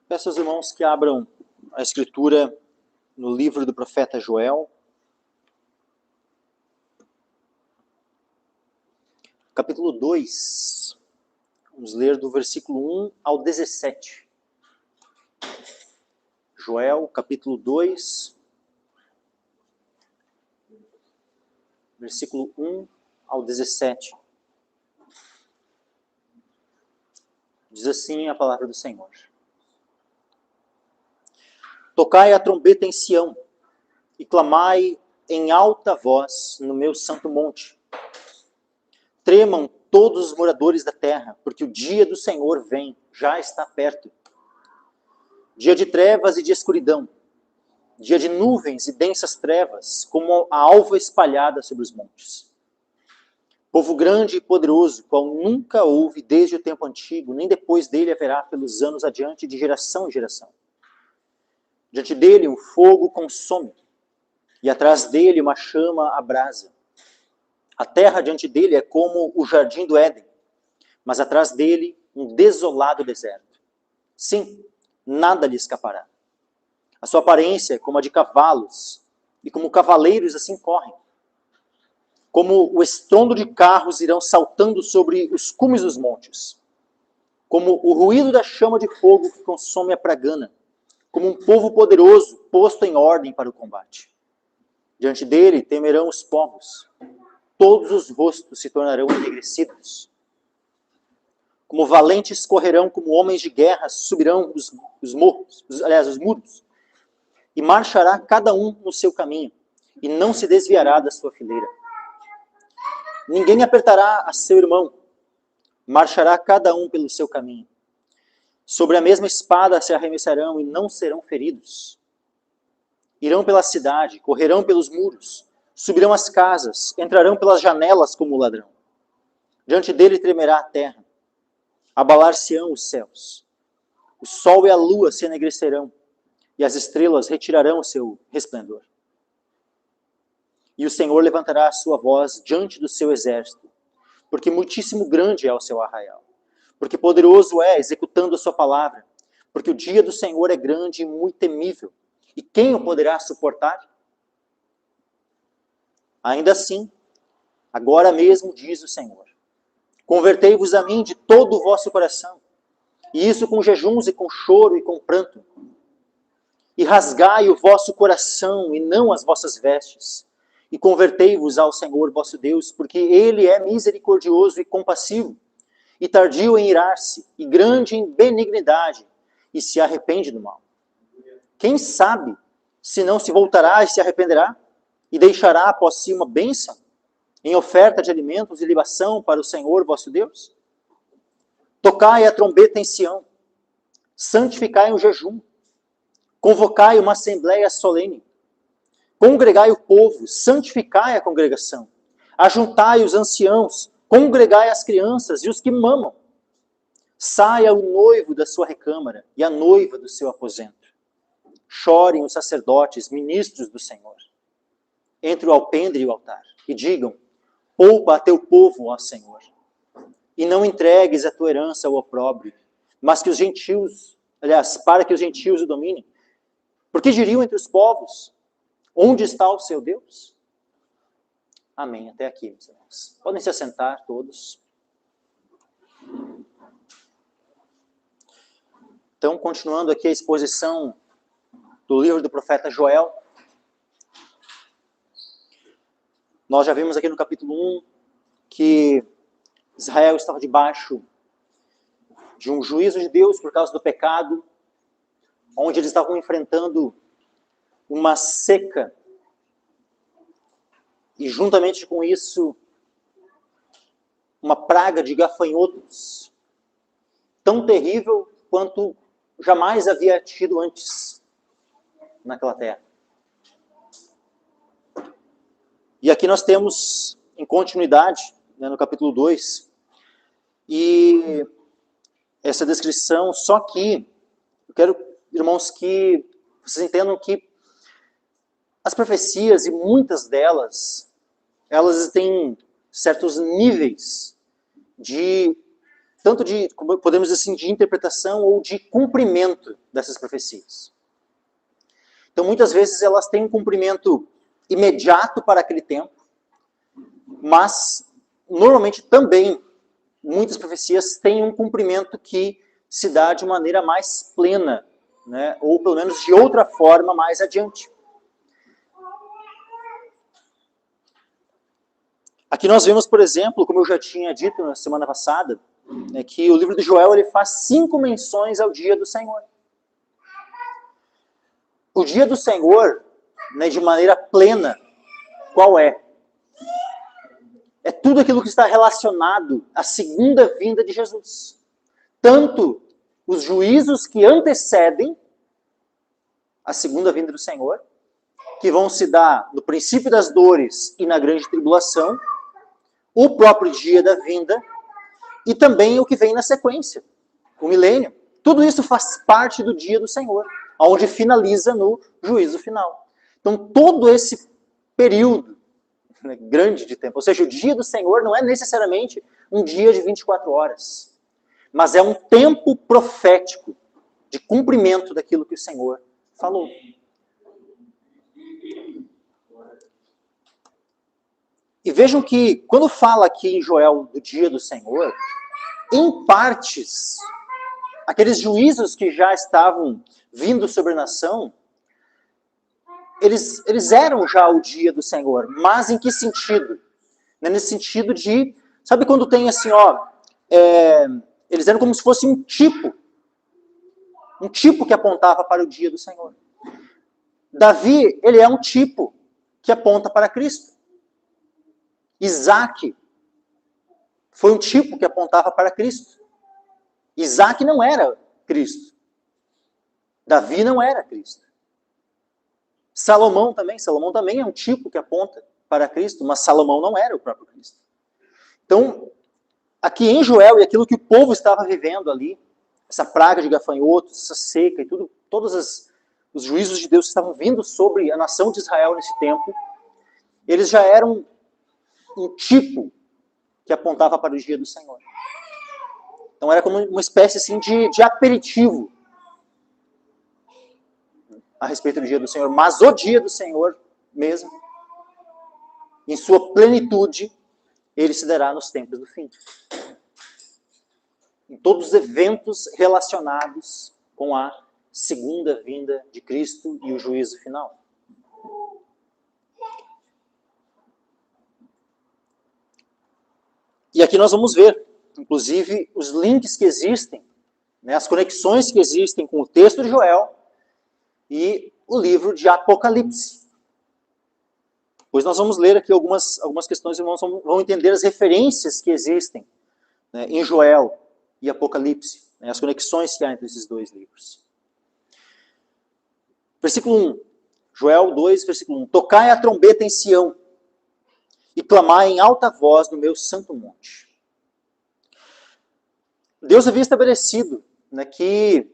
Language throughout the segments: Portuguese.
Peço aos irmãos que abram a escritura no livro do profeta Joel, capítulo 2. Vamos ler do versículo 1 ao 17. Joel, capítulo 2, versículo 1 ao 17. Diz assim a palavra do Senhor. Tocai a trombeta em Sião, e clamai em alta voz no meu santo monte. Tremam todos os moradores da terra, porque o dia do Senhor vem, já está perto. Dia de trevas e de escuridão, dia de nuvens e densas trevas, como a alva espalhada sobre os montes. Povo grande e poderoso, qual nunca houve desde o tempo antigo, nem depois dele haverá pelos anos adiante, de geração em geração. Diante dele um fogo consome, e atrás dele uma chama abrasa. A terra diante dele é como o jardim do Éden, mas atrás dele um desolado deserto. Sim, nada lhe escapará. A sua aparência é como a de cavalos, e como cavaleiros assim correm. Como o estrondo de carros irão saltando sobre os cumes dos montes. Como o ruído da chama de fogo que consome a pragana. Como um povo poderoso posto em ordem para o combate. Diante dele temerão os povos. Todos os rostos se tornarão enegrecidos. Como valentes correrão, como homens de guerra subirão os muros. E marchará cada um no seu caminho, e não se desviará da sua fileira. Ninguém apertará a seu irmão, marchará cada um pelo seu caminho. Sobre a mesma espada se arremessarão e não serão feridos. Irão pela cidade, correrão pelos muros, subirão as casas, entrarão pelas janelas como o ladrão. Diante dele tremerá a terra, abalar-se-ão os céus. O sol e a lua se enegrecerão, e as estrelas retirarão o seu resplendor. E o Senhor levantará a sua voz diante do seu exército, porque muitíssimo grande é o seu arraial. Porque poderoso é, executando a sua palavra. Porque o dia do Senhor é grande e muito temível. E quem o poderá suportar? Ainda assim, agora mesmo diz o Senhor: convertei-vos a mim de todo o vosso coração, e isso com jejuns e com choro e com pranto. E rasgai o vosso coração e não as vossas vestes, e convertei-vos ao Senhor vosso Deus, porque ele é misericordioso e compassivo, e tardio em irar-se, e grande em benignidade, e se arrepende do mal. Quem sabe se não se voltará e se arrependerá, e deixará após si uma bênção, em oferta de alimentos e libação para o Senhor vosso Deus? Tocai a trombeta em Sião, santificai um jejum, convocai uma assembleia solene, congregai o povo, santificai a congregação, ajuntai os anciãos, congregai as crianças e os que mamam. Saia o noivo da sua recâmara e a noiva do seu aposento. Chorem os sacerdotes, ministros do Senhor, entre o alpendre e o altar, e digam: poupa a teu povo, ó Senhor, e não entregues a tua herança ao opróbrio, mas que os gentios, para que os gentios o dominem. Porque diriam entre os povos: onde está o seu Deus? Amém. Até aqui, meus irmãos. Podem se assentar todos. Então, continuando aqui a exposição do livro do profeta Joel. Nós já vimos aqui no capítulo 1 que Israel estava debaixo de um juízo de Deus por causa do pecado, onde eles estavam enfrentando uma seca. E juntamente com isso, uma praga de gafanhotos, tão terrível quanto jamais havia tido antes naquela terra. E aqui nós temos, em continuidade, no capítulo 2, e essa descrição, só que eu quero, irmãos, que vocês entendam que as profecias, e muitas delas, elas têm certos níveis de tanto de, como podemos dizer assim, de interpretação ou de cumprimento dessas profecias. Então, muitas vezes elas têm um cumprimento imediato para aquele tempo, mas normalmente também muitas profecias têm um cumprimento que se dá de maneira mais plena, né? Ou pelo menos de outra forma mais adiante. Aqui nós vemos, por exemplo, como eu já tinha dito na semana passada, que o livro de Joel ele faz 5 menções ao dia do Senhor. O dia do Senhor, né, de maneira plena, qual é? É tudo aquilo que está relacionado à segunda vinda de Jesus. Tanto os juízos que antecedem a segunda vinda do Senhor, que vão se dar no princípio das dores e na grande tribulação, o próprio dia da vinda, e também o que vem na sequência, o milênio. Tudo isso faz parte do dia do Senhor, onde finaliza no juízo final. Então, todo esse período, né, grande de tempo, ou seja, o dia do Senhor não é necessariamente um dia de 24 horas, mas é um tempo profético de cumprimento daquilo que o Senhor falou. E vejam que, quando fala aqui em Joel do dia do Senhor, em partes, aqueles juízos que já estavam vindo sobre a nação, eles eram já o dia do Senhor. Mas em que sentido? Nesse sentido de, sabe quando tem assim, eles eram como se fosse um tipo que apontava para o dia do Senhor. Davi, ele é um tipo que aponta para Cristo. Isaac foi um tipo que apontava para Cristo. Isaac não era Cristo. Davi não era Cristo. Salomão também é um tipo que aponta para Cristo, mas Salomão não era o próprio Cristo. Então, aqui em Joel, e aquilo que o povo estava vivendo ali, essa praga de gafanhotos, essa seca e tudo, todos os juízos de Deus que estavam vindo sobre a nação de Israel nesse tempo, eles já eram um tipo que apontava para o dia do Senhor. Então era como uma espécie assim, de aperitivo a respeito do dia do Senhor. Mas o dia do Senhor mesmo, em sua plenitude, ele se dará nos tempos do fim. Em todos os eventos relacionados com a segunda vinda de Cristo e o juízo final. E aqui nós vamos ver, inclusive, os links que existem, né, as conexões que existem com o texto de Joel e o livro de Apocalipse. Pois nós vamos ler aqui algumas questões e vão entender as referências que existem, né, em Joel e Apocalipse, né, as conexões que há entre esses dois livros. Versículo 1, Joel 2, versículo 1. Tocai a trombeta em Sião e clamai em alta voz no meu santo monte. Deus havia estabelecido, né, que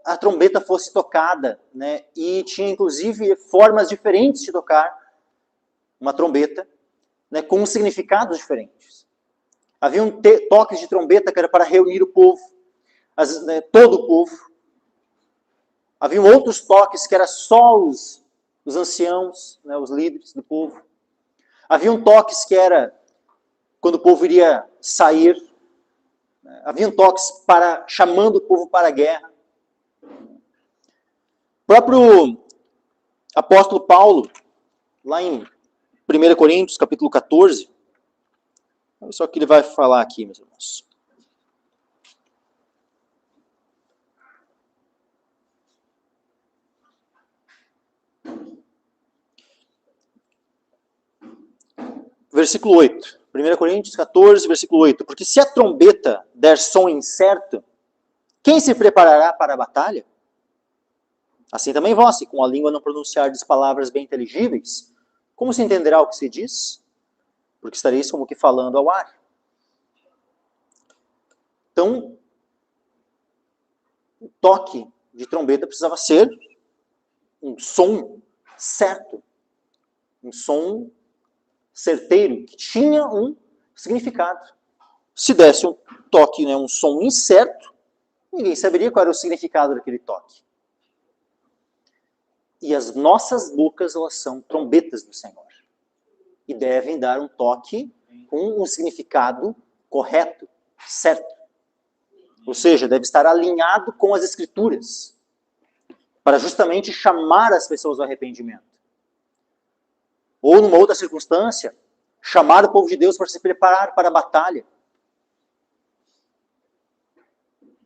a trombeta fosse tocada, né, e tinha inclusive formas diferentes de tocar uma trombeta, né, com significados diferentes. Havia toques de trombeta que era para reunir o povo, todo o povo. Havia outros toques que eram só os anciãos, né, os líderes do povo. Haviam toques que era quando o povo iria sair. Haviam toques chamando o povo para a guerra. O próprio apóstolo Paulo, lá em 1 Coríntios, capítulo 14, olha só o que ele vai falar aqui, meus irmãos. Versículo 8. 1 Coríntios 14, versículo 8. Porque se a trombeta der som incerto, quem se preparará para a batalha? Assim também vós, se com a língua não pronunciardes palavras bem inteligíveis, como se entenderá o que se diz? Porque estareis como que falando ao ar. Então, o toque de trombeta precisava ser um som certo, um som certeiro, que tinha um significado. Se desse um toque, né, um som incerto, ninguém saberia qual era o significado daquele toque. E as nossas bocas, elas são trombetas do Senhor. E devem dar um toque com um significado correto, certo. Ou seja, deve estar alinhado com as Escrituras, para justamente chamar as pessoas ao arrependimento. Ou, numa outra circunstância, chamar o povo de Deus para se preparar para a batalha.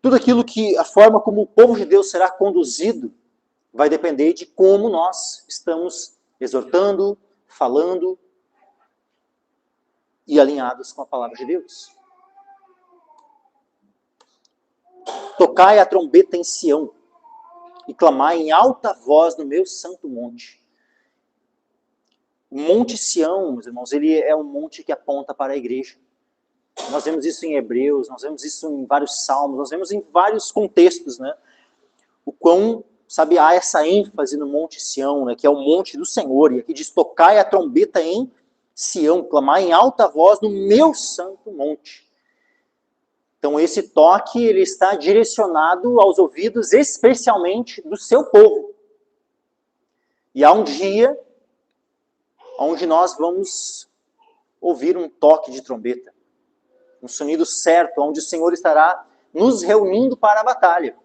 Tudo aquilo que, a forma como o povo de Deus será conduzido, vai depender de como nós estamos exortando, falando e alinhados com a palavra de Deus. Tocai a trombeta em Sião e clamai em alta voz no meu santo monte. O Monte Sião, meus irmãos, ele é um monte que aponta para a igreja. Nós vemos isso em Hebreus, nós vemos isso em vários salmos, nós vemos em vários contextos, né? O quão, sabe, há essa ênfase no Monte Sião, né, que é o monte do Senhor, e aqui diz, tocai a trombeta em Sião, clamai em alta voz no meu santo monte. Então esse toque, ele está direcionado aos ouvidos especialmente do seu povo. E há um dia onde nós vamos ouvir um toque de trombeta, um sonido certo, onde o Senhor estará nos reunindo para a batalha.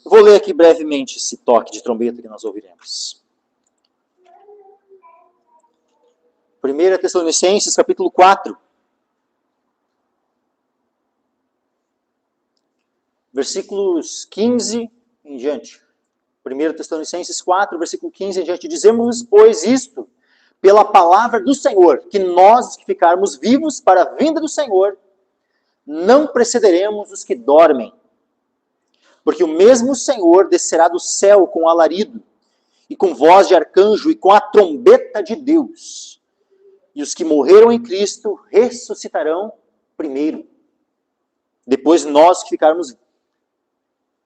Vou ler aqui brevemente esse toque de trombeta que nós ouviremos. 1 Tessalonicenses, capítulo 4. Versículos 15 em diante. 1 Tessalonicenses 4, versículo 15 em diante. Dizemos, pois, isto, pela palavra do Senhor, que nós que ficarmos vivos para a vinda do Senhor, não precederemos os que dormem. Porque o mesmo Senhor descerá do céu com alarido, e com voz de arcanjo, e com a trombeta de Deus. E os que morreram em Cristo ressuscitarão primeiro. Depois nós que ficarmos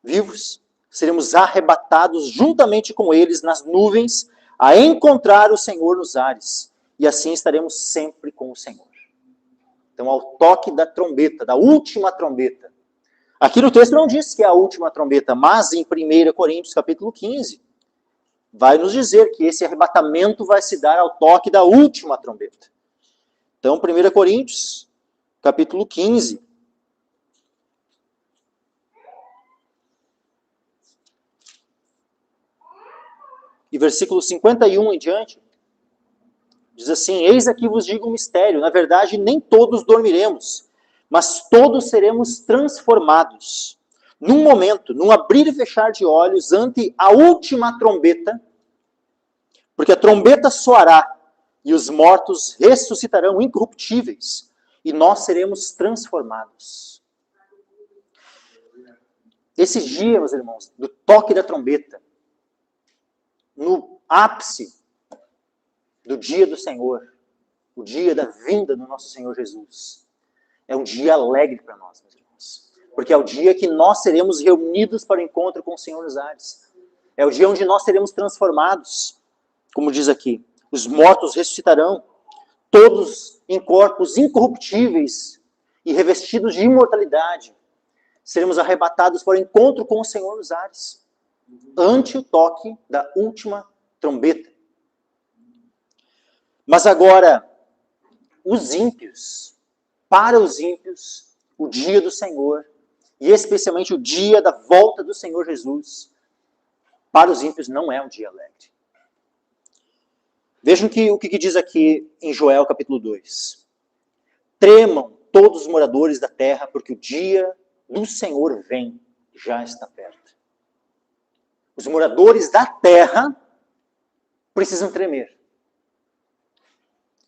vivos, seremos arrebatados juntamente com eles nas nuvens, a encontrar o Senhor nos ares. E assim estaremos sempre com o Senhor. Então, ao toque da trombeta, da última trombeta. Aqui no texto não diz que é a última trombeta, mas em 1 Coríntios, capítulo 15, vai nos dizer que esse arrebatamento vai se dar ao toque da última trombeta. Então, 1 Coríntios, capítulo 15. E versículo 51 em diante, diz assim, eis aqui vos digo um mistério, na verdade nem todos dormiremos, mas todos seremos transformados. Num momento, num abrir e fechar de olhos, ante a última trombeta, porque a trombeta soará, e os mortos ressuscitarão incorruptíveis, e nós seremos transformados. Esse dia, meus irmãos, do toque da trombeta, no ápice do dia do Senhor, o dia da vinda do nosso Senhor Jesus, é um dia alegre para nós, meus irmãos. Porque é o dia que nós seremos reunidos para o encontro com o Senhor nos ares. É o dia onde nós seremos transformados, como diz aqui. Os mortos ressuscitarão, todos em corpos incorruptíveis e revestidos de imortalidade. Seremos arrebatados para o encontro com o Senhor nos ares, ante o toque da última trombeta. Mas agora, os ímpios, para os ímpios, o dia do Senhor, e especialmente o dia da volta do Senhor Jesus, para os ímpios não é um dia alegre. Vejam o que diz aqui em Joel capítulo 2. Tremam todos os moradores da terra, porque o dia do Senhor vem, já está perto. Os moradores da terra precisam tremer.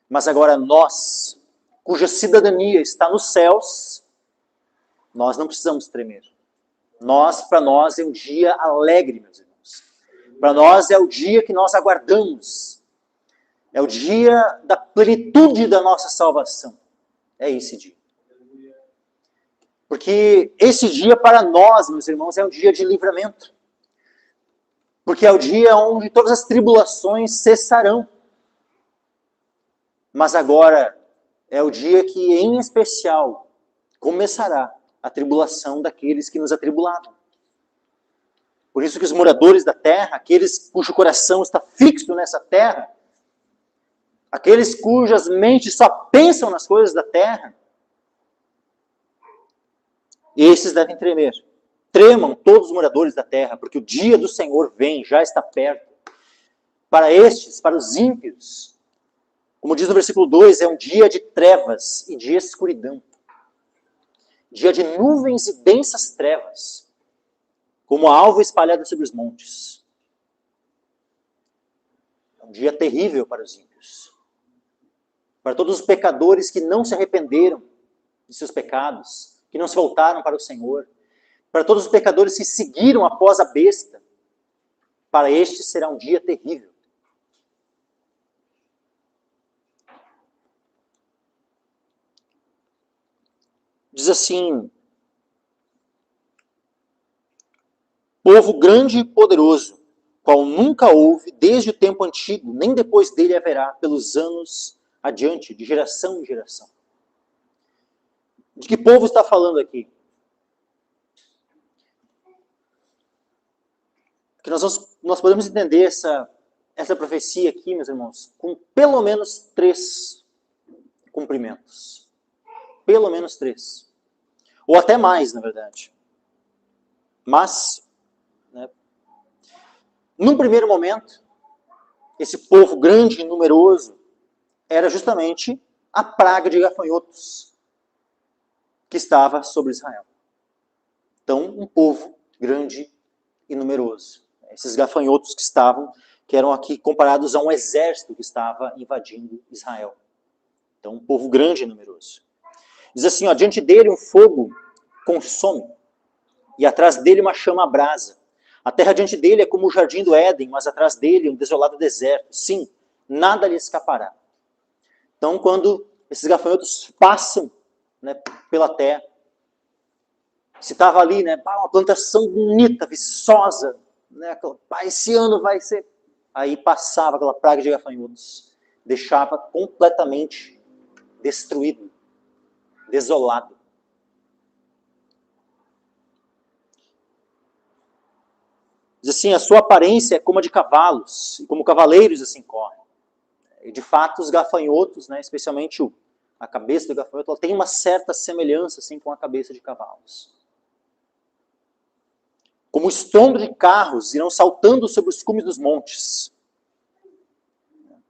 Mas agora nós, cuja cidadania está nos céus, nós não precisamos tremer. Para nós é um dia alegre, meus irmãos. Para nós é o dia que nós aguardamos. É o dia da plenitude da nossa salvação. É esse dia. Porque esse dia para nós, meus irmãos, é um dia de livramento. Porque é o dia onde todas as tribulações cessarão. Mas agora, é o dia que, em especial, começará a tribulação daqueles que nos atribulavam. Por isso que os moradores da terra, aqueles cujo coração está fixo nessa terra, aqueles cujas mentes só pensam nas coisas da terra, esses devem tremer. Tremam todos os moradores da terra, porque o dia do Senhor vem, já está perto. Para estes, para os ímpios, como diz no versículo 2, é um dia de trevas e de escuridão. Dia de nuvens e densas trevas, como a alva espalhada sobre os montes. É um dia terrível para os ímpios. Para todos os pecadores que não se arrependeram de seus pecados, que não se voltaram para o Senhor. Para todos os pecadores que seguiram após a besta, para estes será um dia terrível. Diz assim: povo grande e poderoso, qual nunca houve desde o tempo antigo, nem depois dele haverá pelos anos adiante, de geração em geração. De que povo está falando aqui? Que nós podemos entender essa profecia aqui, meus irmãos, com pelo menos 3 cumprimentos. Pelo menos 3. Ou até mais, na verdade. Mas, num primeiro momento, esse povo grande e numeroso era justamente a praga de gafanhotos que estava sobre Israel. Então, um povo grande e numeroso. Esses gafanhotos que eram aqui comparados a um exército que estava invadindo Israel. Então, um povo grande e numeroso. Diz assim, ó, diante dele um fogo consome, e atrás dele uma chama abrasa. A terra diante dele é como o jardim do Éden, mas atrás dele um desolado deserto. Sim, nada lhe escapará. Então, quando esses gafanhotos passam, né, pela terra, se estava ali, né, uma plantação bonita, viçosa, né, esse ano vai ser... Aí passava aquela praga de gafanhotos, deixava completamente destruído, desolado. Diz assim, a sua aparência é como a de cavalos, e como cavaleiros assim correm. E de fato os gafanhotos, né, especialmente a cabeça do gafanhoto, ela tem uma certa semelhança assim, com a cabeça de cavalos. Como o estrondo de carros irão saltando sobre os cumes dos montes.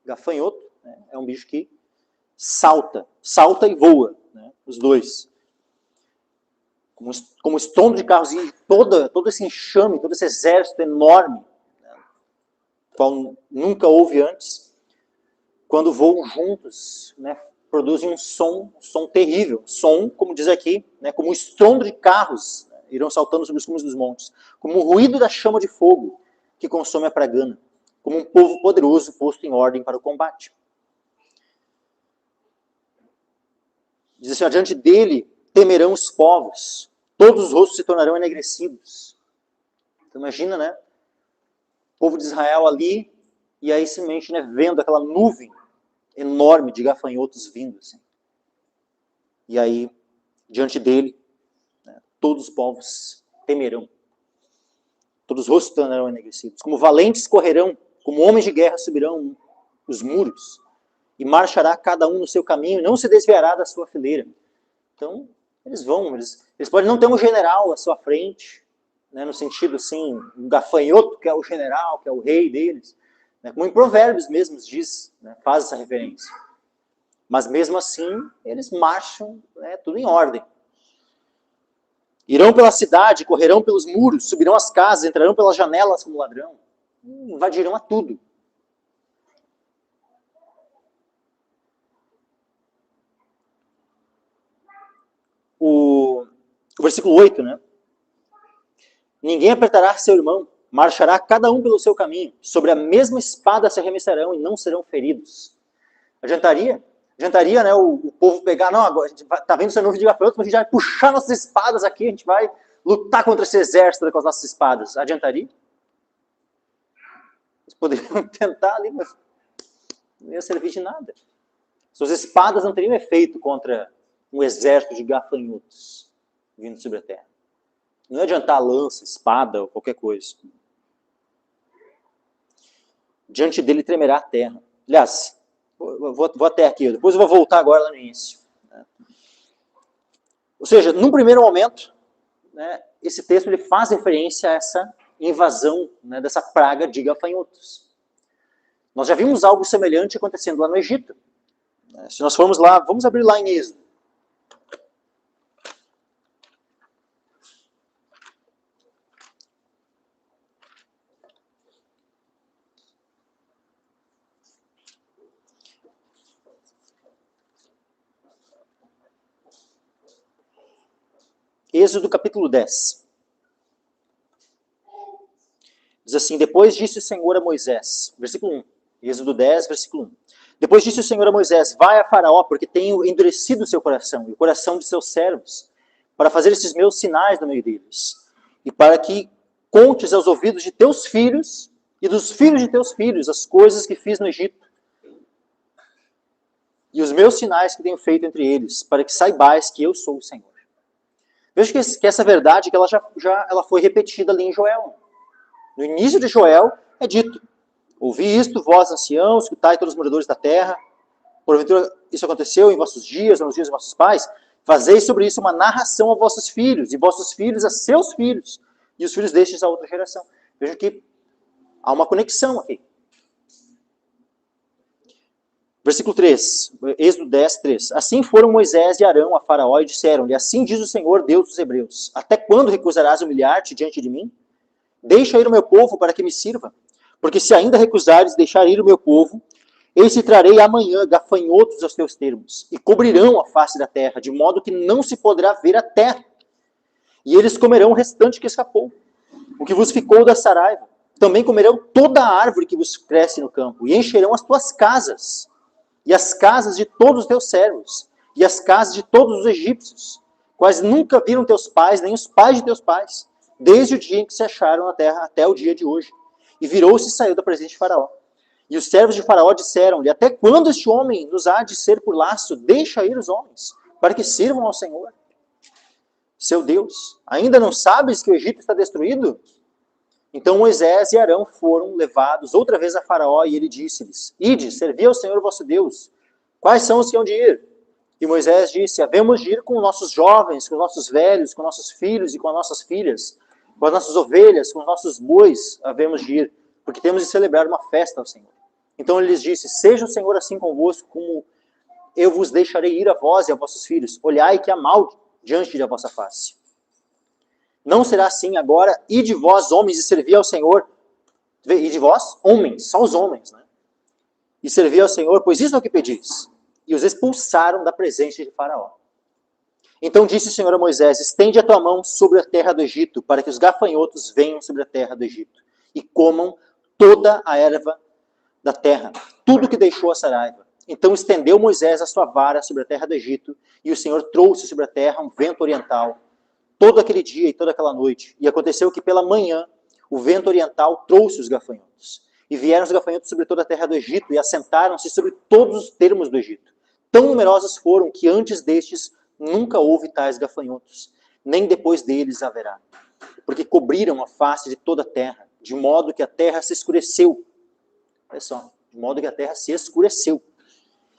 Gafanhoto, né, é um bicho que salta e voa, né, os dois. Como o estrondo de carros e todo esse enxame, todo esse exército enorme, né, qual nunca houve antes, quando voam juntos, né, produzem um som terrível. Som, como diz aqui, né, como o estrondo de carros, né, irão saltando sobre os cumes dos montes. Como o ruído da chama de fogo que consome a pragana. Como um povo poderoso posto em ordem para o combate. Diz assim, adiante dele temerão os povos, todos os rostos se tornarão enegrecidos. Então imagina, né, o povo de Israel ali, e aí simplesmente, né, vendo aquela nuvem enorme de gafanhotos vindo. Assim. E aí, diante dele, né, todos os povos temerão. Todos os rostos se tornarão enegrecidos. Como valentes correrão, como homens de guerra subirão os muros, e marchará cada um no seu caminho, e não se desviará da sua fileira. Então, eles podem não ter um general à sua frente, né, no sentido assim, um gafanhoto que é o general, que é o rei deles, né, como em Provérbios mesmo diz, né, faz essa referência. Mas mesmo assim, eles marcham, né, tudo em ordem. Irão pela cidade, correrão pelos muros, subirão as casas, entrarão pelas janelas como ladrão, invadirão a tudo. O versículo 8, né? Ninguém apertará seu irmão, marchará cada um pelo seu caminho, sobre a mesma espada se arremessarão e não serão feridos. Adiantaria? Adiantaria, né, o povo pegar, não, agora a gente tá vendo essa nuvem de gafanhotos, mas a gente vai puxar nossas espadas aqui, a gente vai lutar contra esse exército com as nossas espadas. Adiantaria? Eles poderiam tentar ali, mas não ia servir de nada. Suas espadas não teriam efeito contra um exército de gafanhotos vindo sobre a terra. Não ia adiantar lança, espada ou qualquer coisa. Diante dele tremerá a terra. Aliás, vou até aqui, depois eu vou voltar agora lá no início. Ou seja, num primeiro momento, né, esse texto ele faz referência a essa invasão, né, dessa praga de gafanhotos. Nós já vimos algo semelhante acontecendo lá no Egito. Se nós formos lá, vamos abrir lá em Êxodo. Êxodo capítulo 10. Diz assim: depois disse o Senhor a Moisés, versículo 1, Êxodo 10, versículo 1. Depois disse o Senhor a Moisés: vai a Faraó, porque tenho endurecido o seu coração e o coração de seus servos, para fazer esses meus sinais no meio deles, e para que contes aos ouvidos de teus filhos e dos filhos de teus filhos as coisas que fiz no Egito, e os meus sinais que tenho feito entre eles, para que saibais que eu sou o Senhor. Veja que essa verdade que ela foi repetida ali em Joel. No início de Joel é dito: ouvi isto, vós anciãos, escutai todos os moradores da terra, porventura isso aconteceu em vossos dias, ou nos dias de vossos pais, fazei sobre isso uma narração a vossos filhos, e vossos filhos a seus filhos, e os filhos destes a outra geração. Veja que há uma conexão aqui. Versículo 3, Êxodo 10, 3. Assim foram Moisés e Arão a Faraó e disseram-lhe: assim diz o Senhor, Deus dos Hebreus: até quando recusarás humilhar-te diante de mim? Deixa ir o meu povo para que me sirva. Porque se ainda recusares deixar ir o meu povo, eis que trarei amanhã gafanhotos aos teus termos, e cobrirão a face da terra, de modo que não se poderá ver a terra. E eles comerão o restante que escapou, o que vos ficou da saraiva. Também comerão toda a árvore que vos cresce no campo, e encherão as tuas casas, e as casas de todos os teus servos, e as casas de todos os egípcios, quais nunca viram teus pais, nem os pais de teus pais, desde o dia em que se acharam na terra até o dia de hoje. E virou-se e saiu da presença de Faraó. E os servos de Faraó disseram-lhe: até quando este homem nos há de ser por laço? Deixa ir os homens, para que sirvam ao Senhor, seu Deus. Ainda não sabes que o Egito está destruído? Então Moisés e Arão foram levados outra vez a Faraó, e ele disse-lhes: ide, servi ao Senhor vosso Deus. Quais são os que hão de ir? E Moisés disse: havemos de ir com nossos jovens, com nossos velhos, com nossos filhos e com as nossas filhas, com as nossas ovelhas, com os nossos bois, havemos de ir, porque temos de celebrar uma festa ao Senhor. Então ele lhes disse: seja o Senhor assim convosco, como eu vos deixarei ir a vós e a vossos filhos. Olhai que há mal diante da vossa face. Não será assim agora, ide vós, homens, e servi ao Senhor. Ide vós, homens, só os homens, né? E servi ao Senhor, pois isso é o que pedis. E os expulsaram da presença de Faraó. Então disse o Senhor a Moisés: estende a tua mão sobre a terra do Egito, para que os gafanhotos venham sobre a terra do Egito, e comam toda a erva da terra, tudo que deixou a saraiva. Então estendeu Moisés a sua vara sobre a terra do Egito, e o Senhor trouxe sobre a terra um vento oriental, todo aquele dia e toda aquela noite. E aconteceu que pela manhã o vento oriental trouxe os gafanhotos. E vieram os gafanhotos sobre toda a terra do Egito, e assentaram-se sobre todos os termos do Egito. Tão numerosos foram que antes destes nunca houve tais gafanhotos, nem depois deles haverá. Porque cobriram a face de toda a terra, de modo que a terra se escureceu. Olha só, de modo que a terra se escureceu.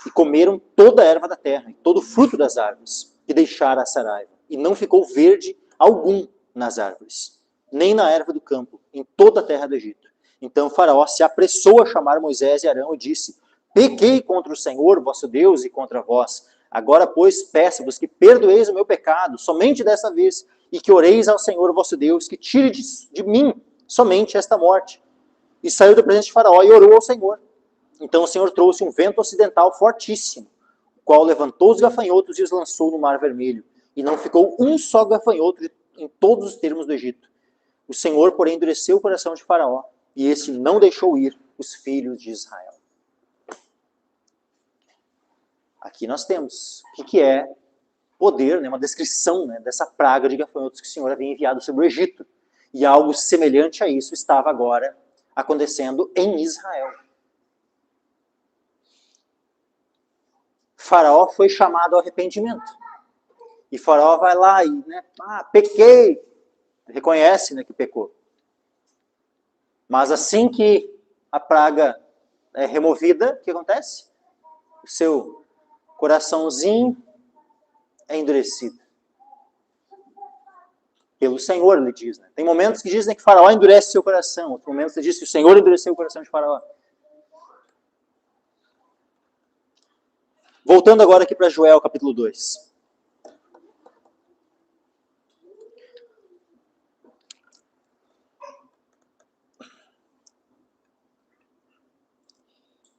E comeram toda a erva da terra, e todo o fruto das árvores, e deixaram a saraiva. E não ficou verde algum nas árvores, nem na erva do campo, em toda a terra do Egito. Então Faraó se apressou a chamar Moisés e Arão e disse: pequei contra o Senhor, vosso Deus, e contra vós. Agora, pois, peço-vos que perdoeis o meu pecado, somente dessa vez, e que oreis ao Senhor, vosso Deus, que tire de mim somente esta morte. E saiu da presença de Faraó e orou ao Senhor. Então o Senhor trouxe um vento ocidental fortíssimo, o qual levantou os gafanhotos e os lançou no mar vermelho. E não ficou um só gafanhoto em todos os termos do Egito. O Senhor, porém, endureceu o coração de Faraó, e este não deixou ir os filhos de Israel. Aqui nós temos o que é poder, né, uma descrição, né, dessa praga de gafanhotos que o Senhor havia enviado sobre o Egito. E algo semelhante a isso estava agora acontecendo em Israel. Faraó foi chamado ao arrependimento. E Faraó vai lá e, né, pequei, reconhece, né, que pecou. Mas assim que a praga é removida, o que acontece? O seu coraçãozinho é endurecido. Pelo Senhor, ele diz. Né? Tem momentos que dizem que Faraó endurece seu coração. Outros momentos que diz que o Senhor endureceu o coração de Faraó. Voltando agora aqui para Joel, capítulo 2.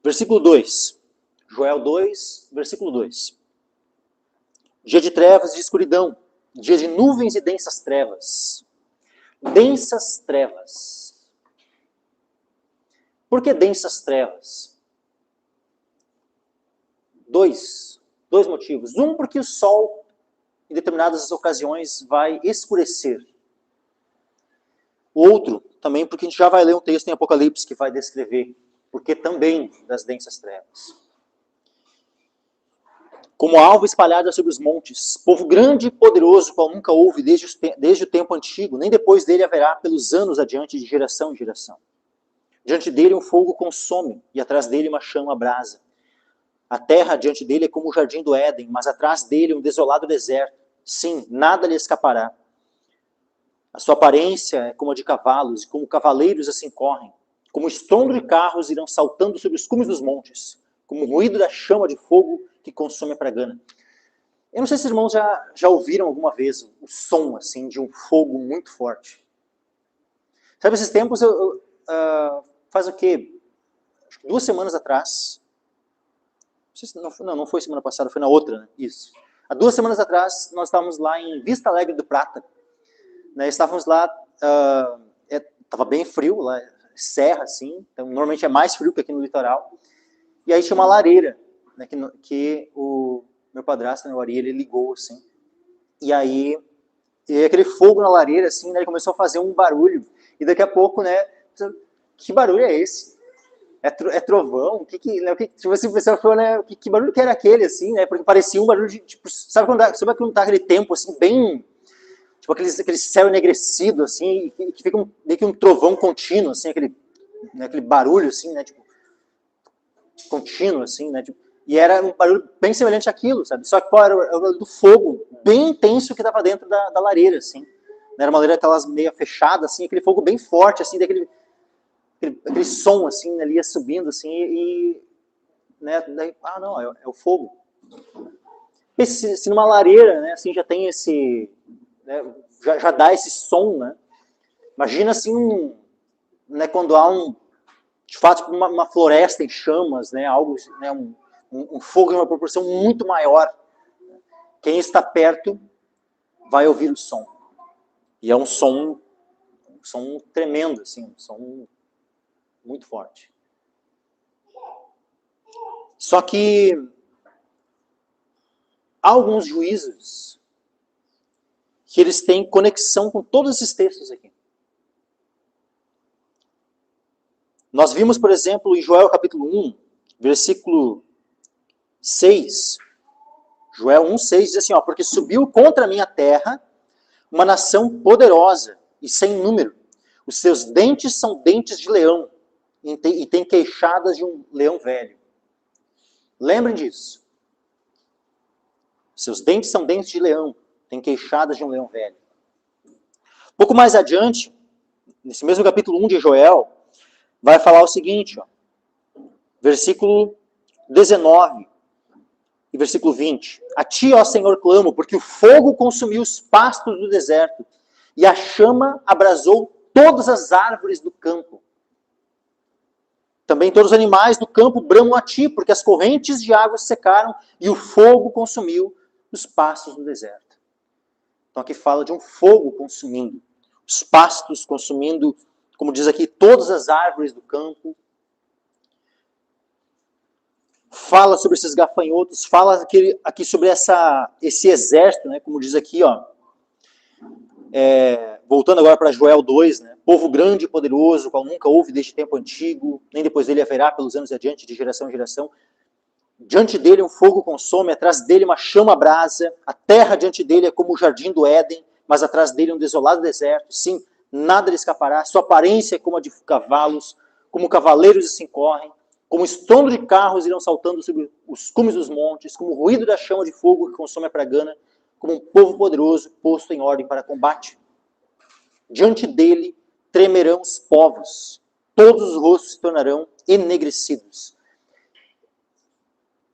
Versículo 2. Joel 2, versículo 2. Dia de trevas e de escuridão. Dia de nuvens e densas trevas. Densas trevas. Por que densas trevas? Dois motivos. Um, porque o sol, em determinadas ocasiões, vai escurecer. O outro, também porque a gente já vai ler um texto em Apocalipse que vai descrever porque também das densas trevas. Como alvo espalhada sobre os montes, povo grande e poderoso, qual nunca houve desde o tempo antigo, nem depois dele haverá pelos anos adiante de geração em geração. Diante dele um fogo consome, e atrás dele uma chama brasa. A terra diante dele é como o jardim do Éden, mas atrás dele um desolado deserto. Sim, nada lhe escapará. A sua aparência é como a de cavalos, e como cavaleiros assim correm. Como o estrondo de carros irão saltando sobre os cumes dos montes, como o ruído da chama de fogo que consome a pragana. Eu não sei se os irmãos já ouviram alguma vez o som assim de um fogo muito forte. Sabe, esses tempos, faz o quê? 2 semanas atrás, não foi semana passada, foi na outra, né? Isso. Há 2 semanas atrás, nós estávamos lá em Vista Alegre do Prata. Né? Estávamos lá, estava bem frio, lá, serra, assim, então normalmente é mais frio que aqui no litoral. E aí tinha uma lareira, né, que o meu padrasto, né, o Ari, ele ligou, assim. E aí aquele fogo na lareira, assim, né, ele começou a fazer um barulho. E daqui a pouco, né, que barulho é esse? É trovão? Tipo assim, o pessoal falou, né, que barulho que era aquele, assim, né, porque parecia um barulho de, tipo, sabe quando tá aquele tempo, assim, bem, tipo aquele céu enegrecido, assim, que fica meio que um trovão contínuo, assim, aquele barulho, assim, né, tipo, contínuo, assim, né, tipo, e era um barulho bem semelhante àquilo, sabe, só que era o barulho do fogo, bem intenso que estava dentro da lareira, assim, era uma lareira aquelas meia fechada, assim, aquele fogo bem forte, assim, aquele som, assim, ali ia subindo, assim, né, daí, não, é o fogo. Se numa lareira, né, assim, já tem esse, né, já dá esse som, né, imagina, assim, né, quando há de fato, uma floresta em chamas, né, algo, né, um fogo em uma proporção muito maior. Quem está perto vai ouvir o som. E é um som tremendo, assim, um som muito forte. Só que há alguns juízos que eles têm conexão com todos esses textos aqui. Nós vimos, por exemplo, em Joel capítulo 1, versículo 6, Joel 1,6 diz assim, porque subiu contra a minha terra uma nação poderosa e sem número. Os seus dentes são dentes de leão e tem queixadas de um leão velho. Lembrem disso. Seus dentes são dentes de leão, tem queixadas de um leão velho. Pouco mais adiante, nesse mesmo capítulo 1 de Joel, vai falar o seguinte, versículo 19 e versículo 20. A ti, ó Senhor, clamo, porque o fogo consumiu os pastos do deserto e a chama abrasou todas as árvores do campo. Também todos os animais do campo bramam a ti, porque as correntes de água secaram e o fogo consumiu os pastos do deserto. Então aqui fala de um fogo consumindo os pastos, consumindo, como diz aqui, todas as árvores do campo. Fala sobre esses gafanhotos, fala aqui sobre esse exército, né, como diz aqui, voltando agora para Joel 2, né, povo grande e poderoso, qual nunca houve desde tempo antigo, nem depois dele haverá pelos anos adiante, de geração em geração. Diante dele um fogo consome, atrás dele uma chama brasa, a terra diante dele é como o jardim do Éden, mas atrás dele um desolado deserto. Sim, nada lhe escapará, sua aparência é como a de cavalos, como cavaleiros se correm, como estrondo de carros irão saltando sobre os cumes dos montes, como o ruído da chama de fogo que consome a pragana, como um povo poderoso posto em ordem para combate. Diante dele tremerão os povos, todos os rostos se tornarão enegrecidos.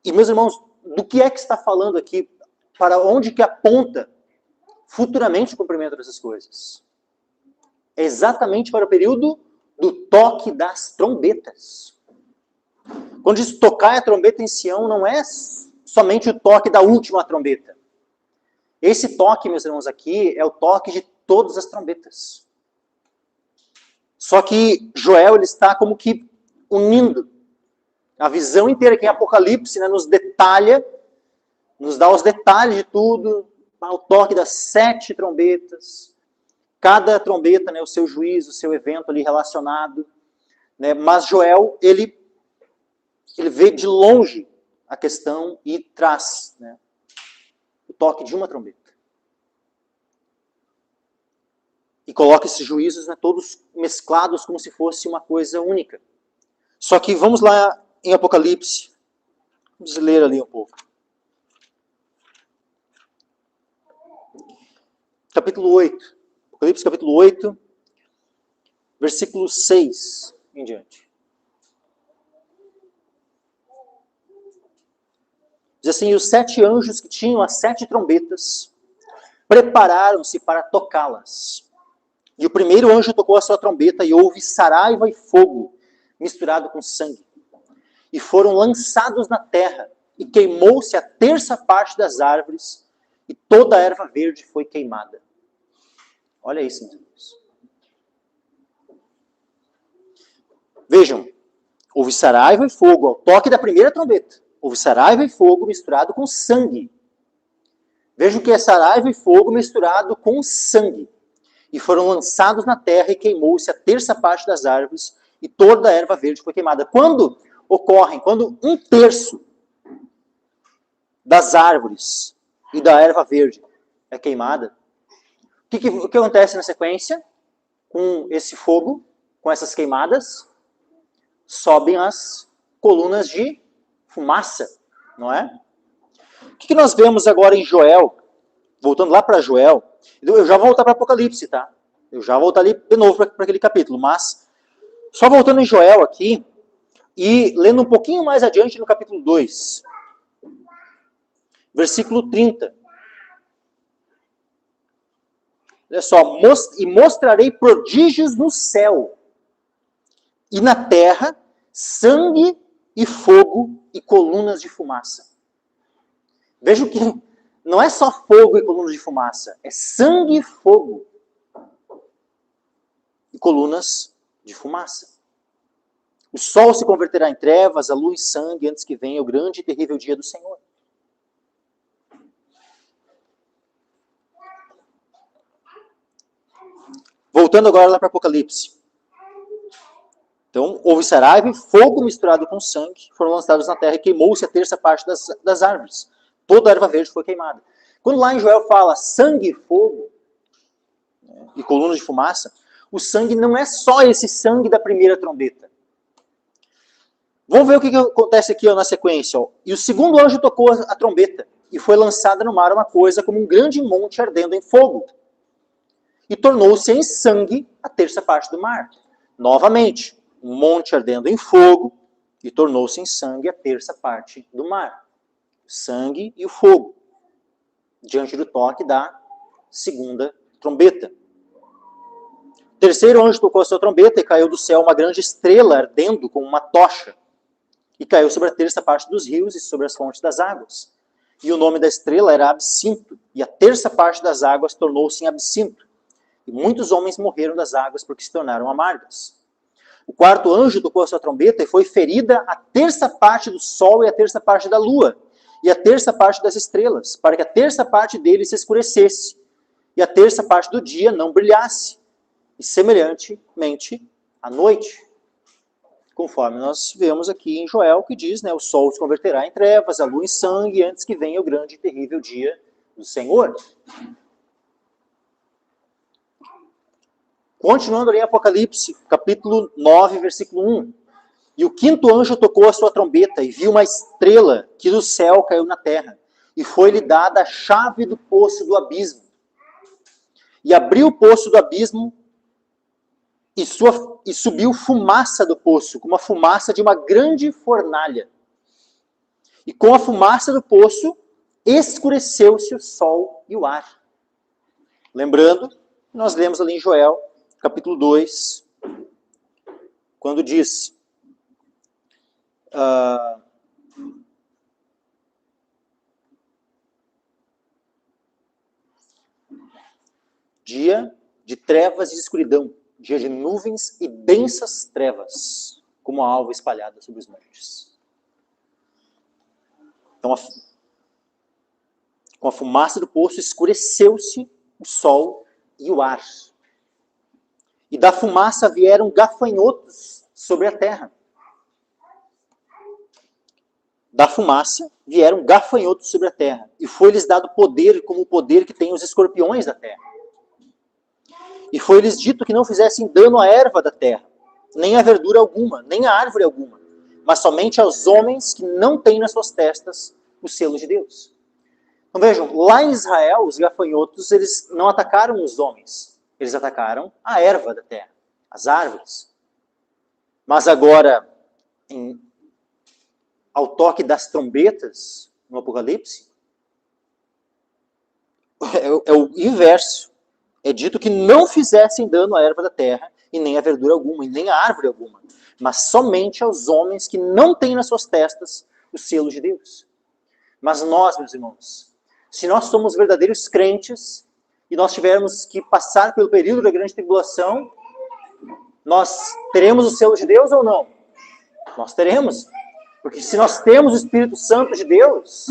E, meus irmãos, do que é que está falando aqui? Para onde que aponta futuramente o cumprimento dessas coisas? É exatamente para o período do toque das trombetas. Quando diz tocar a trombeta em Sião, não é somente o toque da última trombeta. Esse toque, meus irmãos, aqui é o toque de todas as trombetas. Só que Joel ele está como que unindo a visão inteira, que em Apocalipse, né, nos detalha, nos dá os detalhes de tudo, o toque das 7 trombetas, cada trombeta, né, o seu juízo, o seu evento ali relacionado. Né, mas Joel, ele vê de longe a questão e traz, né, o toque de uma trombeta. E coloca esses juízos, né, todos mesclados como se fosse uma coisa única. Só que vamos lá em Apocalipse. Vamos ler ali um pouco. Capítulo 8. Apocalipse capítulo 8, versículo 6 em diante. Diz assim: e os 7 anjos que tinham as 7 trombetas prepararam-se para tocá-las. E o primeiro anjo tocou a sua trombeta e houve saraiva e fogo misturado com sangue. E foram lançados na terra e queimou-se a terça parte das árvores e toda a erva verde foi queimada. Olha isso, meus irmãos. Vejam, houve saraiva e fogo ao toque da primeira trombeta. Houve saraiva e fogo misturado com sangue. Vejam que é saraiva e fogo misturado com sangue. E foram lançados na terra e queimou-se a terça parte das árvores e toda a erva verde foi queimada. Quando ocorrem, quando 1/3 das árvores e da erva verde é queimada, o que acontece na sequência? Com esse fogo, com essas queimadas, sobem as colunas de fumaça, não é? O que nós vemos agora em Joel? Voltando lá para Joel, eu já vou voltar para Apocalipse, tá? Eu já vou voltar ali de novo para aquele capítulo, mas só voltando em Joel aqui e lendo um pouquinho mais adiante no capítulo 2, versículo 30. Olha só, e mostrarei prodígios no céu e na terra, sangue e fogo e colunas de fumaça. Veja que não é só fogo e colunas de fumaça, é sangue e fogo e colunas de fumaça. O sol se converterá em trevas, a lua em sangue, antes que venha o grande e terrível dia do Senhor. Voltando agora lá para Apocalipse. Então, houve saraiva e fogo misturado com sangue, foram lançados na terra e queimou-se a terça parte das árvores. Toda a erva verde foi queimada. Quando lá em Joel fala sangue e fogo, né, e colunas de fumaça, o sangue não é só esse sangue da primeira trombeta. Vamos ver o que acontece aqui na sequência. Ó. E o segundo anjo tocou a trombeta, e foi lançada no mar uma coisa como um grande monte ardendo em fogo. E tornou-se em sangue a terça parte do mar. Novamente, um monte ardendo em fogo, e tornou-se em sangue a terça parte do mar. O sangue e o fogo, diante do toque da segunda trombeta. O terceiro anjo tocou a sua trombeta e caiu do céu uma grande estrela ardendo como uma tocha. E caiu sobre a terça parte dos rios e sobre as fontes das águas. E o nome da estrela era Absinto, e a terça parte das águas tornou-se em absinto. E muitos homens morreram das águas porque se tornaram amargas. O quarto anjo tocou a sua trombeta e foi ferida a terça parte do sol e a terça parte da lua, e a terça parte das estrelas, para que a terça parte deles se escurecesse, e a terça parte do dia não brilhasse, e semelhantemente à noite. conforme nós vemos aqui em Joel, que diz, né, o sol se converterá em trevas, a lua em sangue, antes que venha o grande e terrível dia do Senhor. Continuando ali em Apocalipse, capítulo 9, versículo 1. E o quinto anjo tocou a sua trombeta e viu uma estrela que do céu caiu na terra. E foi-lhe dada a chave do poço do abismo. E abriu o poço do abismo e subiu fumaça do poço, como a fumaça de uma grande fornalha. E com a fumaça do poço, escureceu-se o sol e o ar. Lembrando, nós lemos ali em Joel, capítulo 2, quando diz... dia de trevas e escuridão, dia de nuvens e densas trevas, como a alva espalhada sobre os montes. Então, com a fumaça do poço, escureceu-se o sol e o ar. E da fumaça vieram gafanhotos sobre a terra. Da fumaça vieram gafanhotos sobre a terra. E foi-lhes dado poder, como o poder que tem os escorpiões da terra. E foi-lhes dito que não fizessem dano à erva da terra, nem à verdura alguma, nem à árvore alguma, mas somente aos homens que não têm nas suas testas o selo de Deus. Então vejam, lá em Israel, os gafanhotos, eles não atacaram os homens, eles atacaram a erva da terra, as árvores. Mas agora, ao toque das trombetas, no Apocalipse, é o inverso. É dito que não fizessem dano à erva da terra, e nem à verdura alguma, e nem à árvore alguma, mas somente aos homens que não têm nas suas testas o selo de Deus. Mas nós, meus irmãos, se nós somos verdadeiros crentes, e nós tivermos que passar pelo período da grande tribulação, nós teremos o selo de Deus ou não? Nós teremos. Porque se nós temos o Espírito Santo de Deus,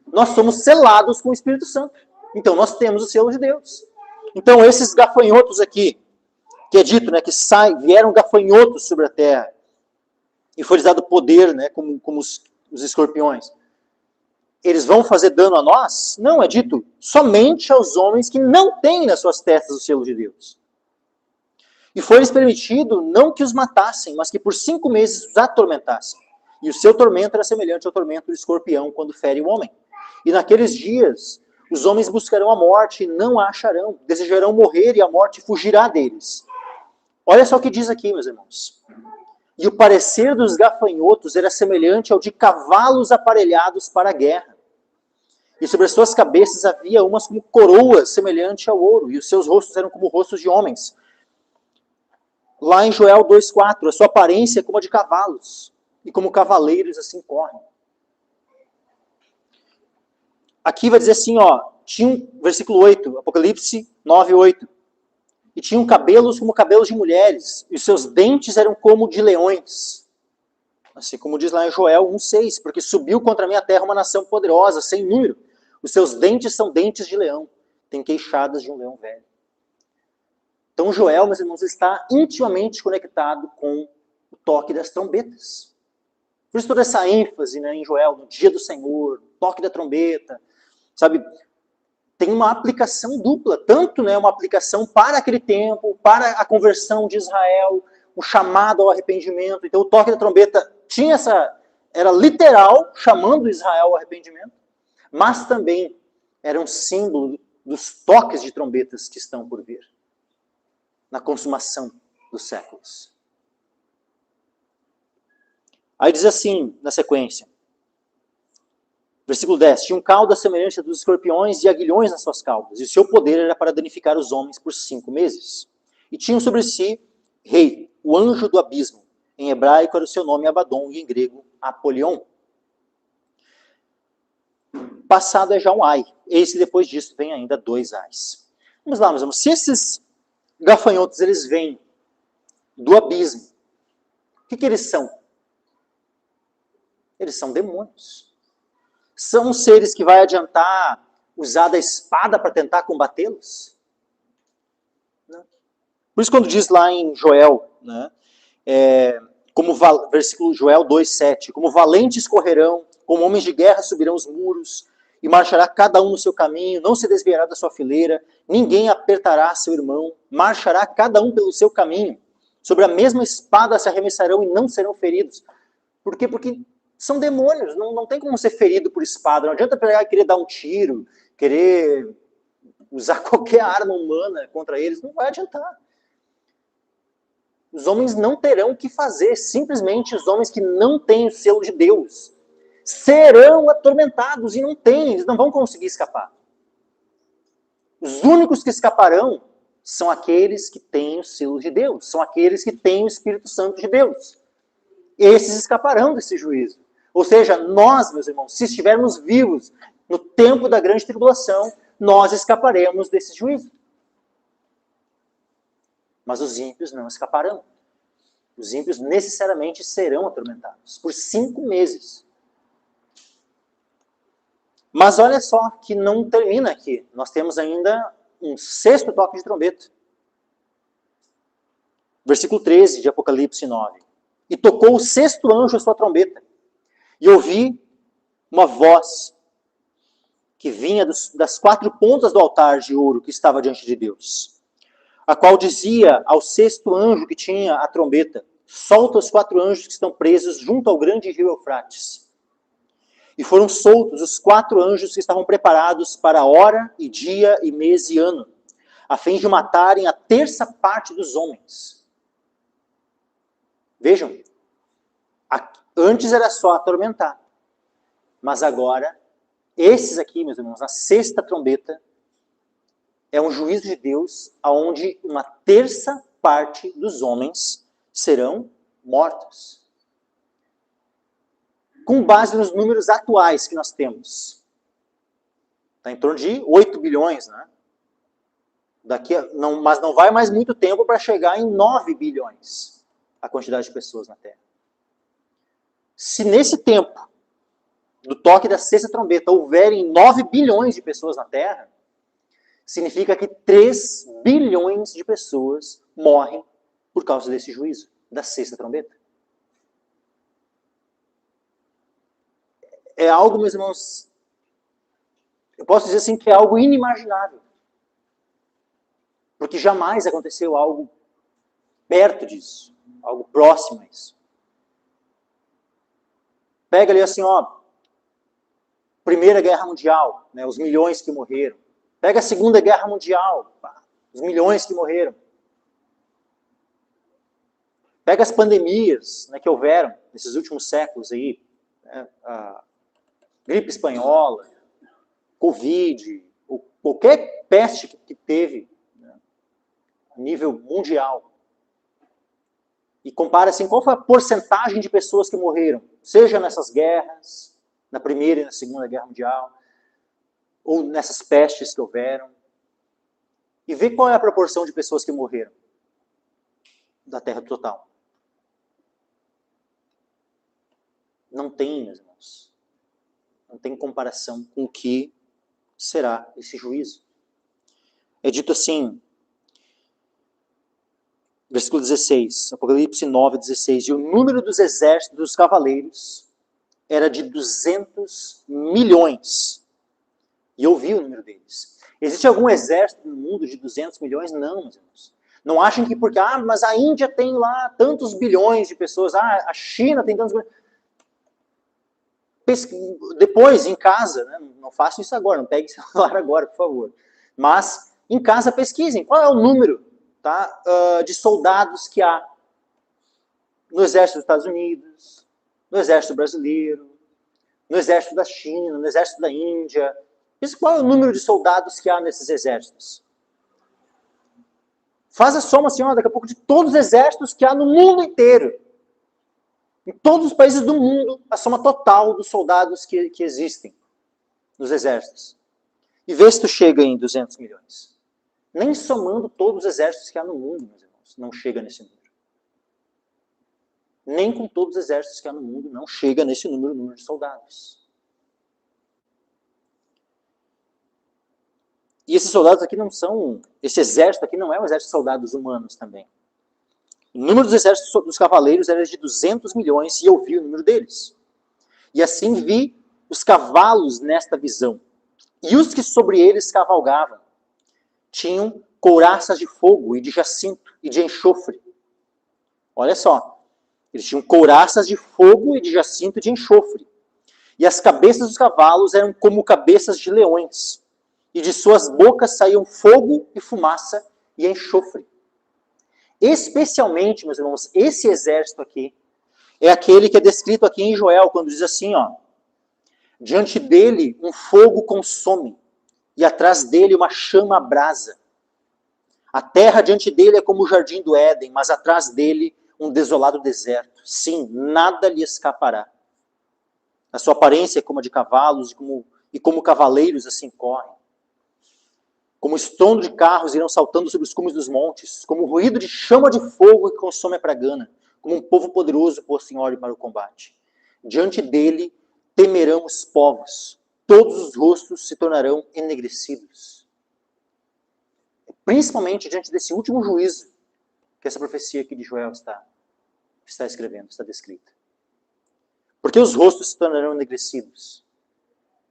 nós somos selados com o Espírito Santo. Então nós temos o selo de Deus. Então esses gafanhotos aqui, que é dito, né, que vieram gafanhotos sobre a terra, e foi-lhes dado poder, né, como os escorpiões, eles vão fazer dano a nós? Não, é dito somente aos homens que não têm nas suas testas o selo de Deus. E foi-lhes permitido não que os matassem, mas que por 5 meses os atormentassem. E o seu tormento era semelhante ao tormento do escorpião quando fere o homem. E naqueles dias os homens buscarão a morte e não a acharão. Desejarão morrer e a morte fugirá deles. Olha só o que diz aqui, meus irmãos. E o parecer dos gafanhotos era semelhante ao de cavalos aparelhados para a guerra. E sobre as suas cabeças havia umas como coroas semelhante ao ouro, e os seus rostos eram como rostos de homens. Lá em Joel 2,4, a sua aparência é como a de cavalos, e como cavaleiros assim correm. Aqui vai dizer assim, ó, versículo 8, Apocalipse 9:8. E tinham cabelos como cabelos de mulheres, e os seus dentes eram como de leões. Assim como diz lá em Joel 1,6, porque subiu contra a minha terra uma nação poderosa, sem número. Os seus dentes são dentes de leão, tem queixadas de um leão velho. Então Joel, meus irmãos, está intimamente conectado com o toque das trombetas. Por isso toda essa ênfase, né, em Joel, no dia do Senhor, toque da trombeta, sabe, tem uma aplicação dupla, tanto, né, uma aplicação para aquele tempo, para a conversão de Israel, um chamado ao arrependimento. Então o toque da trombeta era literal, chamando Israel ao arrependimento, mas também era um símbolo dos toques de trombetas que estão por vir, na consumação dos séculos. Aí diz assim, na sequência, versículo 10, tinham caudas semelhantes dos escorpiões e aguilhões nas suas caudas, e o seu poder era para danificar os homens por 5 meses. E tinham sobre si rei, o anjo do abismo. Em hebraico era o seu nome Abaddon, e em grego Apolion. Passado é já um ai. Eis que depois disso vem ainda 2 ais. Vamos lá, meus irmãos. Se esses gafanhotos, eles vêm do abismo, o que eles são? Eles são demônios. São seres que vai adiantar usar da espada para tentar combatê-los? Não. Por isso quando diz lá em Joel, né, Versículo Joel 2:7, como valentes correrão, como homens de guerra subirão os muros, e marchará cada um no seu caminho, não se desviará da sua fileira, ninguém apertará seu irmão, marchará cada um pelo seu caminho, sobre a mesma espada se arremessarão e não serão feridos. Por quê? Porque são demônios, não tem como ser ferido por espada, não adianta pegar e querer dar um tiro, querer usar qualquer arma humana contra eles, não vai adiantar. Os homens não terão o que fazer, simplesmente os homens que não têm o selo de Deus serão atormentados e não têm, eles não vão conseguir escapar. Os únicos que escaparão são aqueles que têm o selo de Deus, são aqueles que têm o Espírito Santo de Deus. Esses escaparão desse juízo. Ou seja, nós, meus irmãos, se estivermos vivos no tempo da grande tribulação, nós escaparemos desse juízo. Mas os ímpios não escaparão. Os ímpios necessariamente serão atormentados por 5 meses. Mas olha só que não termina aqui. Nós temos ainda um 6º toque de trombeta. Versículo 13 de Apocalipse 9. E tocou o 6º anjo a sua trombeta. E ouvi uma voz que vinha das 4 pontas do altar de ouro que estava diante de Deus, a qual dizia ao 6º anjo que tinha a trombeta: solta os 4 anjos que estão presos junto ao grande rio Eufrates. E foram soltos os 4 anjos que estavam preparados para a hora, e dia, e mês, e ano, a fim de matarem a 1/3 parte dos homens. Vejam, antes era só atormentar, mas agora, esses aqui, meus irmãos, a 6ª trombeta, é um juízo de Deus, onde 1/3 parte dos homens serão mortos. Com base nos números atuais que nós temos. Está em torno de 8 bilhões, né? Mas não vai mais muito tempo para chegar em 9 bilhões a quantidade de pessoas na Terra. Se nesse tempo do toque da 6ª trombeta houverem 9 bilhões de pessoas na Terra, significa que 3 bilhões de pessoas morrem por causa desse juízo, da 6ª trombeta. É algo, meus irmãos, eu posso dizer assim que é algo inimaginável. Porque jamais aconteceu algo perto disso, algo próximo a isso. Pega ali assim, ó, Primeira Guerra Mundial, né, os milhões que morreram. Pega a Segunda Guerra Mundial, os milhões que morreram. Pega as pandemias, né, que houveram nesses últimos séculos aí, né, a gripe espanhola, Covid, ou qualquer peste que teve, né, a nível mundial. E compara assim, qual foi a porcentagem de pessoas que morreram, seja nessas guerras, na Primeira e na Segunda Guerra Mundial, ou nessas pestes que houveram, e vê qual é a proporção de pessoas que morreram da Terra total. Não tem, meus irmãos, não tem comparação com o que será esse juízo. É dito assim, versículo 16, Apocalipse 9, 16, e o número dos exércitos dos cavaleiros era de 200 milhões. E eu vi o número deles. Existe algum exército no mundo de 200 milhões? Não, meus irmãos. Não achem que porque, mas a Índia tem lá tantos bilhões de pessoas, a China tem tantos bilhões. Depois, em casa, né, não façam isso agora, não peguem celular agora, por favor. Mas, em casa, pesquisem. Qual é o número, tá, de soldados que há no exército dos Estados Unidos, no exército brasileiro, no exército da China, no exército da Índia. Qual é o número de soldados que há nesses exércitos? Faz a soma, assim, daqui a pouco, de todos os exércitos que há no mundo inteiro. Em todos os países do mundo, a soma total dos soldados que existem nos exércitos. E vê se tu chega em 200 milhões. Nem somando todos os exércitos que há no mundo, meus irmãos, não chega nesse número. Nem com todos os exércitos que há no mundo, não chega nesse número de soldados. E esses soldados aqui não são... Esse exército aqui não é um exército de soldados humanos também. O número dos exércitos dos cavaleiros era de 200 milhões e eu vi o número deles. E assim vi os cavalos nesta visão. E os que sobre eles cavalgavam tinham couraças de fogo e de jacinto e de enxofre. Olha só, eles tinham couraças de fogo e de jacinto e de enxofre. E as cabeças dos cavalos eram como cabeças de leões. E de suas bocas saíam fogo e fumaça e enxofre. Especialmente, meus irmãos, esse exército aqui é aquele que é descrito aqui em Joel, quando diz assim, ó, diante dele um fogo consome, e atrás dele uma chama abrasa. A terra diante dele é como o jardim do Éden, mas atrás dele um desolado deserto. Sim, nada lhe escapará. A sua aparência é como a de cavalos, e como cavaleiros assim correm. Como estrondo de carros irão saltando sobre os cumes dos montes, como o ruído de chama de fogo que consome a pragana, como um povo poderoso posto em ordem para o combate. Diante dele temerão os povos, todos os rostos se tornarão enegrecidos. Principalmente diante desse último juízo que essa profecia aqui de Joel está escrevendo, está descrita. Porque os rostos se tornarão enegrecidos.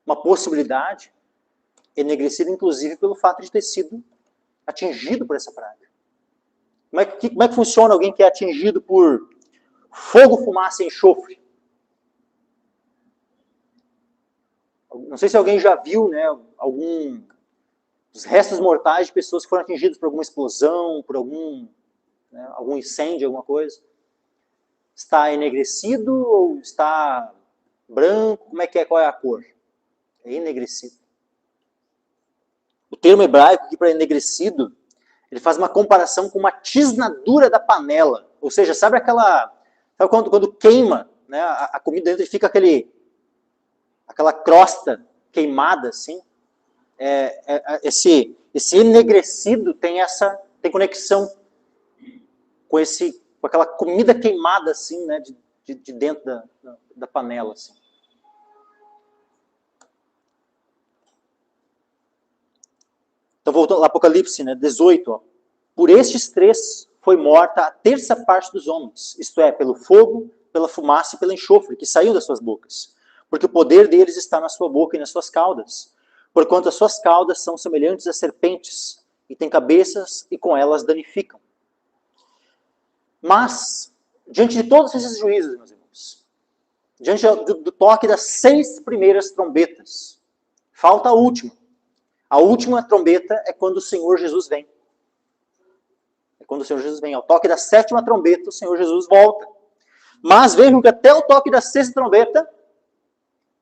Uma possibilidade, enegrecido inclusive pelo fato de ter sido atingido por essa praga. Como é que funciona alguém que é atingido por fogo, fumaça e enxofre? Não sei se alguém já viu, né, os restos mortais de pessoas que foram atingidas por alguma explosão, por algum incêndio, alguma coisa. Está enegrecido ou está branco? Como é que é? Qual é a cor? É enegrecido. O termo hebraico aqui para enegrecido, ele faz uma comparação com uma tisnadura da panela. Ou seja, sabe quando queima, né, a comida dentro e fica aquela crosta queimada assim? Esse enegrecido tem conexão com aquela comida queimada assim, né, de dentro da panela assim. Então, voltando lá, Apocalipse, né, 18. Ó. Por estes três foi morta a terça parte dos homens, isto é, pelo fogo, pela fumaça e pelo enxofre, que saiu das suas bocas. Porque o poder deles está na sua boca e nas suas caudas. Porquanto as suas caudas são semelhantes a serpentes, e têm cabeças, e com elas danificam. Mas, diante de todos esses juízos, meus irmãos, diante do toque das 6 primeiras trombetas, falta a última. A última trombeta é quando o Senhor Jesus vem. É quando o Senhor Jesus vem. Ao toque da 7ª trombeta, o Senhor Jesus volta. Mas vejam que até o toque da 6ª trombeta,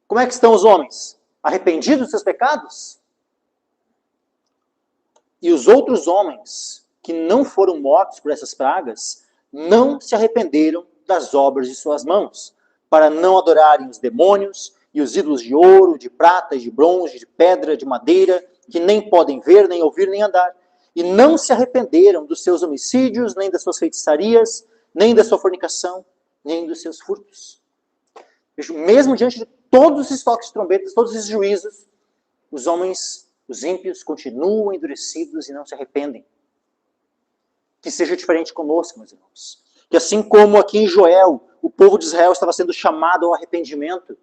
como é que estão os homens? Arrependidos dos seus pecados? E os outros homens que não foram mortos por essas pragas, não se arrependeram das obras de suas mãos, para não adorarem os demônios e os ídolos de ouro, de prata, de bronze, de pedra, de madeira, que nem podem ver, nem ouvir, nem andar. E não se arrependeram dos seus homicídios, nem das suas feitiçarias, nem da sua fornicação, nem dos seus furtos. Mesmo diante de todos esses toques de trombetas, todos esses juízos, os homens, os ímpios, continuam endurecidos e não se arrependem. Que seja diferente conosco, meus irmãos. Que assim como aqui em Joel, o povo de Israel estava sendo chamado ao arrependimento,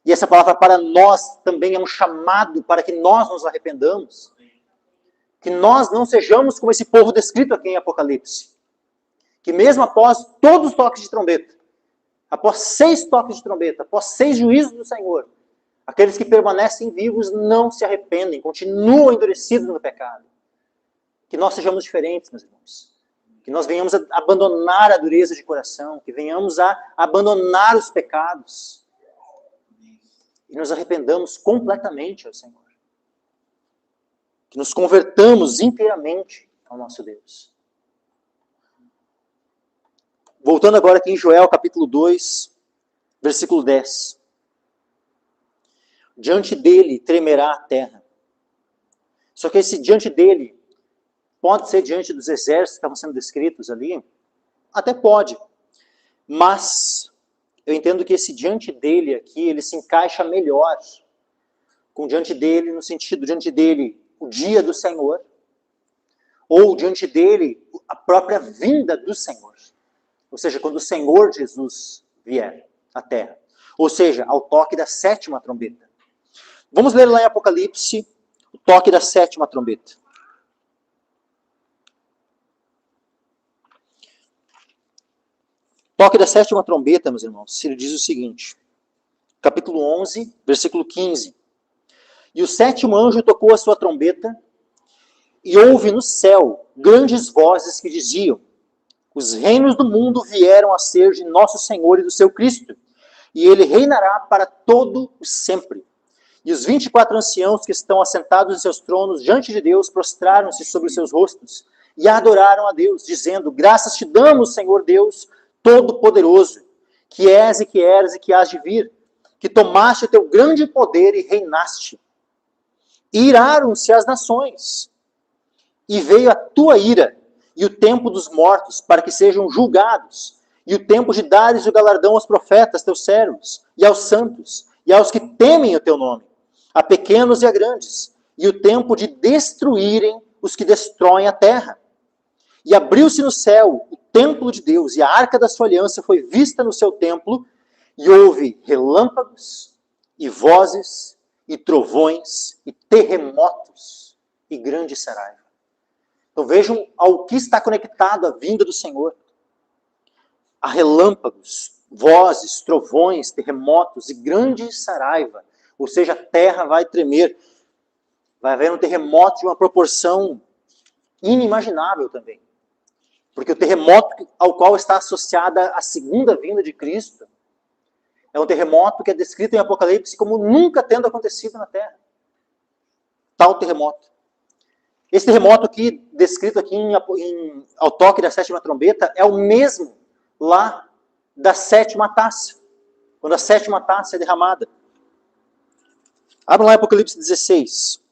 e essa palavra para nós também é um chamado para que nós nos arrependamos. Que nós não sejamos como esse povo descrito aqui em Apocalipse. Que mesmo após todos os toques de trombeta, após 6 toques de trombeta, após 6 juízos do Senhor, aqueles que permanecem vivos não se arrependem, continuam endurecidos no pecado. Que nós sejamos diferentes, meus irmãos. Que nós venhamos a abandonar a dureza de coração, que venhamos a abandonar os pecados. E nos arrependamos completamente ao Senhor. Que nos convertamos inteiramente ao nosso Deus. Voltando agora aqui em Joel, capítulo 2, versículo 10. Diante dele tremerá a terra. Só que esse diante dele pode ser diante dos exércitos que estavam sendo descritos ali? Até pode. Mas eu entendo que esse diante dele aqui, ele se encaixa melhor com diante dele, no sentido diante dele, o dia do Senhor, ou diante dele a própria vinda do Senhor. Ou seja, quando o Senhor Jesus vier à terra. Ou seja, ao toque da sétima trombeta. Vamos ler lá em Apocalipse o toque da sétima trombeta. Toque da sétima trombeta, meus irmãos, ele diz o seguinte, capítulo 11, versículo 15. E o sétimo anjo tocou a sua trombeta, e houve no céu grandes vozes que diziam: os reinos do mundo vieram a ser de nosso Senhor e do seu Cristo, e ele reinará para todo o sempre. E os 24 anciãos que estão assentados em seus tronos diante de Deus prostraram-se sobre os seus rostos e adoraram a Deus, dizendo: graças te damos, Senhor Deus Todo-Poderoso, que és e que eras e que hás de vir, que tomaste o teu grande poder e reinaste. E iraram-se as nações, e veio a tua ira, e o tempo dos mortos, para que sejam julgados, e o tempo de dares o galardão aos profetas, teus servos, e aos santos, e aos que temem o teu nome, a pequenos e a grandes, e o tempo de destruírem os que destroem a terra. E abriu-se no céu o templo de Deus, e a arca da sua aliança foi vista no seu templo, e houve relâmpagos, e vozes, e trovões, e terremotos, e grande saraiva. Então vejam ao que está conectado a vinda do Senhor. Há relâmpagos, vozes, trovões, terremotos e grande saraiva. Ou seja, a terra vai tremer. Vai haver um terremoto de uma proporção inimaginável também. Porque o terremoto ao qual está associada a segunda vinda de Cristo é um terremoto que é descrito em Apocalipse como nunca tendo acontecido na terra. Tal terremoto. Esse terremoto aqui, descrito aqui ao toque da sétima trombeta, é o mesmo lá da sétima taça. Quando a sétima taça é derramada. Abra lá em Apocalipse 16.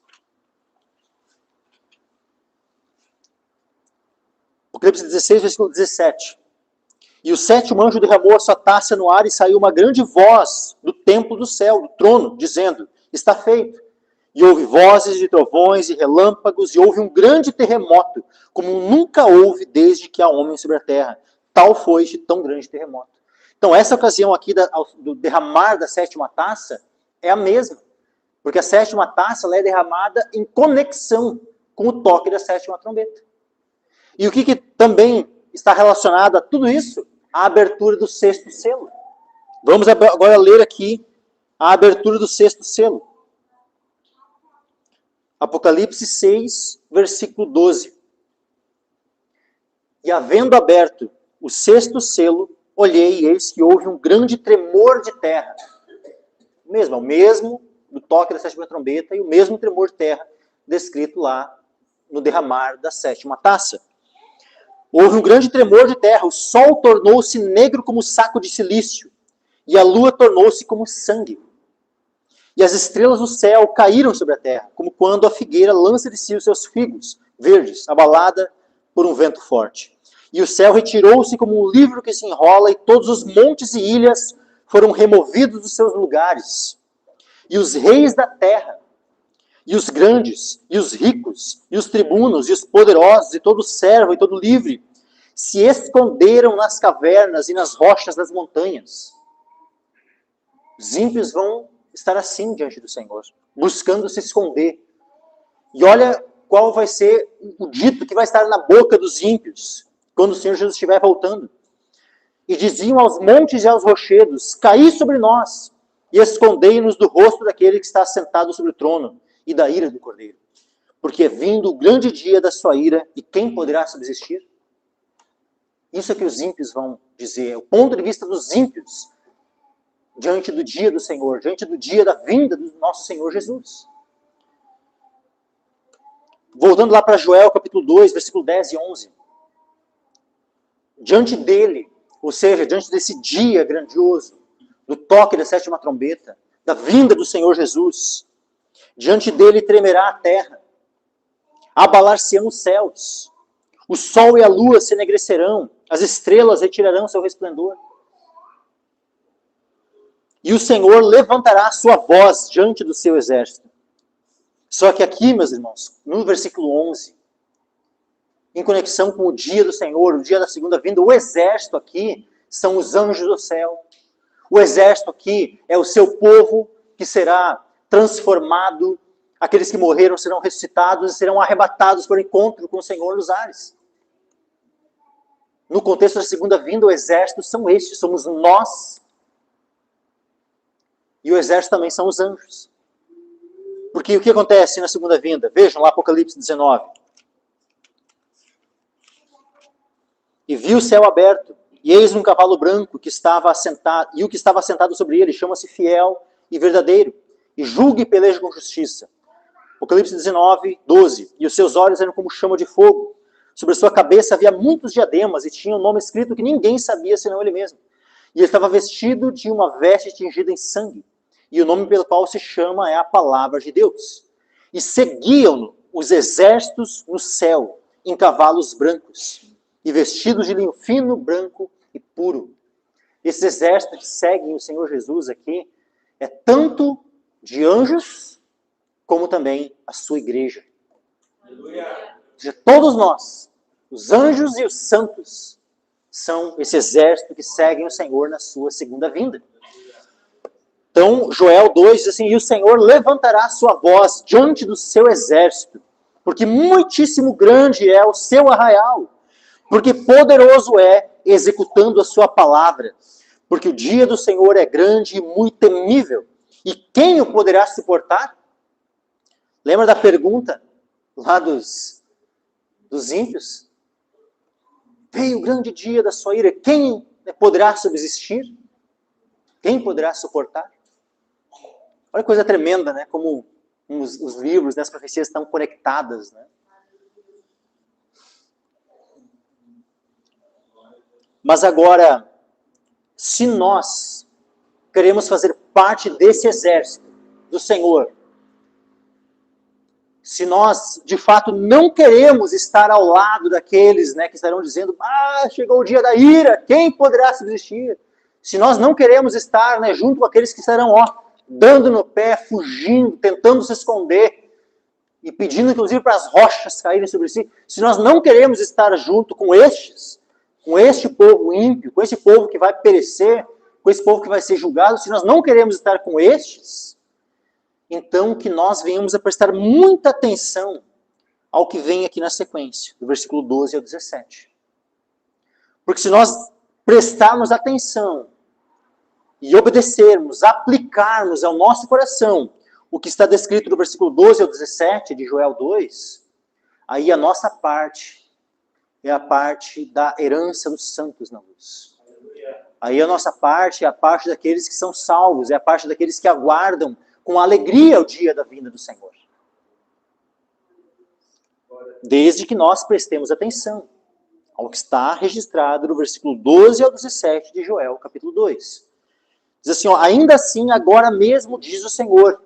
Apocalipse 16, versículo 17. E o sétimo anjo derramou a sua taça no ar e saiu uma grande voz do templo do céu, do trono, dizendo: está feito. E houve vozes de trovões e relâmpagos, e houve um grande terremoto, como nunca houve desde que há homem sobre a terra. Tal foi este tão grande terremoto. Então essa ocasião aqui do derramar da sétima taça é a mesma. Porque a sétima taça ela é derramada em conexão com o toque da sétima trombeta. E o que também está relacionado a tudo isso? A abertura do sexto selo. Vamos agora ler aqui a abertura do sexto selo. Apocalipse 6, versículo 12. E havendo aberto o sexto selo, olhei e eis que houve um grande tremor de terra. O mesmo do toque da sétima trombeta e o mesmo tremor de terra descrito lá no derramar da sétima taça. Houve um grande tremor de terra, o sol tornou-se negro como saco de silício, e a lua tornou-se como sangue. E as estrelas do céu caíram sobre a terra, como quando a figueira lança de si os seus figos verdes, abalada por um vento forte. E o céu retirou-se como um livro que se enrola, e todos os montes e ilhas foram removidos dos seus lugares. E os reis da terra, e os grandes, e os ricos, e os tribunos, e os poderosos, e todo servo, e todo livre, se esconderam nas cavernas e nas rochas das montanhas. Os ímpios vão estar assim diante do Senhor, buscando se esconder. E olha qual vai ser o dito que vai estar na boca dos ímpios, quando o Senhor Jesus estiver voltando. E diziam aos montes e aos rochedos: caí sobre nós, e escondei-nos do rosto daquele que está sentado sobre o trono, e da ira do Cordeiro. Porque é vindo o grande dia da sua ira, e quem poderá subsistir? Isso é que os ímpios vão dizer, é o ponto de vista dos ímpios, diante do dia do Senhor, diante do dia da vinda do nosso Senhor Jesus. Voltando lá para Joel, capítulo 2, versículo 10 e 11. Diante dele, ou seja, diante desse dia grandioso, do toque da sétima trombeta, da vinda do Senhor Jesus, diante dele tremerá a terra, abalar-se-ão os céus, o sol e a lua se enegrecerão, as estrelas retirarão seu resplendor. E o Senhor levantará a sua voz diante do seu exército. Só que aqui, meus irmãos, no versículo 11, em conexão com o dia do Senhor, o dia da segunda vinda. O exército aqui são os anjos do céu. O exército aqui é o seu povo que será transformado. Aqueles que morreram serão ressuscitados e serão arrebatados para o encontro com o Senhor nos ares. No contexto da segunda vinda, o exército são estes, somos nós. E o exército também são os anjos. Porque o que acontece na segunda vinda? Vejam lá Apocalipse 19. E vi o céu aberto, e eis um cavalo branco que estava assentado, e o que estava assentado sobre ele chama-se Fiel e Verdadeiro, e julga e peleja com justiça. Apocalipse 19, 12. E os seus olhos eram como chama de fogo. Sobre a sua cabeça havia muitos diademas, e tinha um nome escrito que ninguém sabia senão ele mesmo. E ele estava vestido de uma veste tingida em sangue. E o nome pelo qual se chama é a Palavra de Deus. E seguiam-no os exércitos no céu, em cavalos brancos, e vestidos de linho fino, branco e puro. Esses exércitos que seguem o Senhor Jesus aqui, é tanto de anjos, como também a sua igreja. Aleluia. De todos nós, os anjos e os santos, são esse exército que seguem o Senhor na sua segunda vinda. Então, Joel 2 diz assim, e o Senhor levantará a sua voz diante do seu exército, porque muitíssimo grande é o seu arraial, porque poderoso é executando a sua palavra, porque o dia do Senhor é grande e muito temível, e quem o poderá suportar? Lembra da pergunta lá dos ímpios? Veio o grande dia da sua ira, quem poderá subsistir? Quem poderá suportar? Olha que coisa tremenda, né? Como os livros, né, as profecias estão conectadas, né? Mas agora, se nós queremos fazer parte desse exército do Senhor, se nós, de fato, não queremos estar ao lado daqueles, né, que estarão dizendo, chegou o dia da ira, quem poderá subsistir? Se nós não queremos estar, né, junto com aqueles que estarão, dando no pé, fugindo, tentando se esconder, e pedindo, inclusive, para as rochas caírem sobre si, se nós não queremos estar junto com estes, com este povo ímpio, com esse povo que vai perecer, com esse povo que vai ser julgado, se nós não queremos estar com estes, então que nós venhamos a prestar muita atenção ao que vem aqui na sequência, do versículo 12 ao 17. Porque se nós prestarmos atenção e obedecermos, aplicarmos ao nosso coração o que está descrito no versículo 12 ao 17 de Joel 2, aí a nossa parte é a parte da herança dos santos na luz. Aí a nossa parte é a parte daqueles que são salvos, é a parte daqueles que aguardam com alegria o dia da vinda do Senhor. Desde que nós prestemos atenção ao que está registrado no versículo 12 ao 17 de Joel, capítulo 2. Diz assim, ainda assim, agora mesmo, diz o Senhor,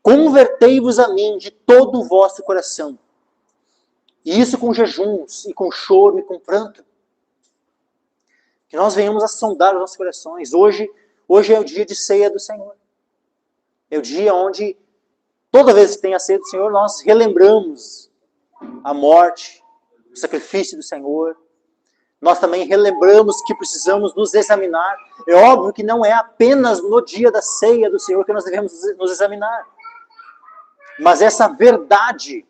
convertei-vos a mim de todo o vosso coração. E isso com jejuns, e com choro, e com pranto. Que nós venhamos a sondar os nossos corações. Hoje é o dia de ceia do Senhor. É o dia onde, toda vez que tem a ceia do Senhor, nós relembramos a morte, o sacrifício do Senhor. Nós também relembramos que precisamos nos examinar. É óbvio que não é apenas no dia da ceia do Senhor que nós devemos nos examinar. Mas essa verdade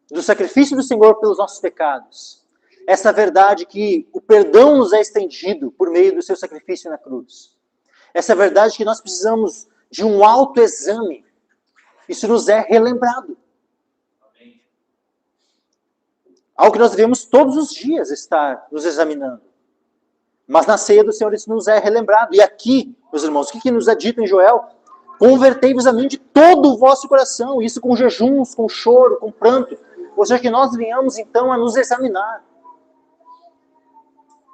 do sacrifício do Senhor pelos nossos pecados, essa verdade que o perdão nos é estendido por meio do seu sacrifício na cruz, essa verdade que nós precisamos de um autoexame, isso nos é relembrado. Algo que nós devemos todos os dias estar nos examinando. Mas na ceia do Senhor isso nos é relembrado. E aqui, meus irmãos, o que nos é dito em Joel? Convertei-vos a mim de todo o vosso coração. Isso com jejuns, com choro, com pranto. Ou seja, que nós venhamos então a nos examinar.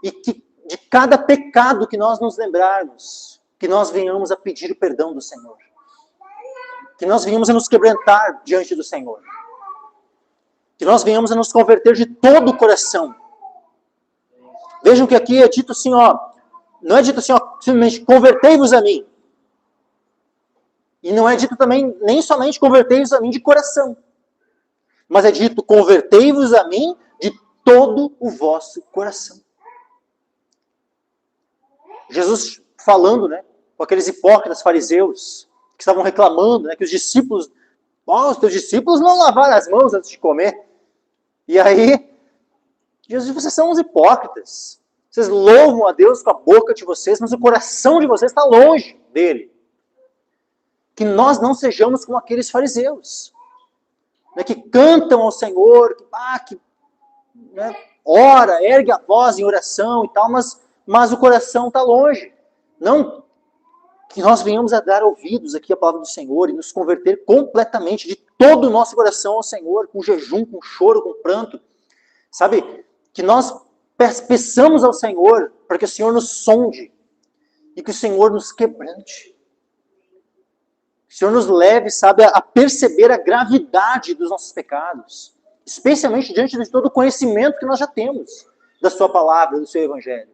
E que de cada pecado que nós nos lembrarmos, que nós venhamos a pedir o perdão do Senhor. Que nós venhamos a nos quebrantar diante do Senhor. Que nós venhamos a nos converter de todo o coração. Vejam que aqui é dito assim, não é dito assim, simplesmente convertei-vos a mim. E não é dito também, nem somente convertei-vos a mim de coração. Mas é dito, convertei-vos a mim de todo o vosso coração. Jesus falando, né, com aqueles hipócritas fariseus que estavam reclamando, né, que os discípulos, os teus discípulos não lavaram as mãos antes de comer. E aí, Jesus diz, vocês são uns hipócritas. Vocês louvam a Deus com a boca de vocês, mas o coração de vocês está longe dele. Que nós não sejamos como aqueles fariseus, né, que cantam ao Senhor, que né, ora, ergue a voz em oração e tal, mas o coração está longe. Não que nós venhamos a dar ouvidos aqui à palavra do Senhor e nos converter completamente de todo o nosso coração ao Senhor, com jejum, com choro, com pranto. Sabe? Que nós peçamos ao Senhor para que o Senhor nos sonde e que o Senhor nos quebrante. Que o Senhor nos leve, sabe, a perceber a gravidade dos nossos pecados, especialmente diante de todo o conhecimento que nós já temos da sua palavra, do seu evangelho.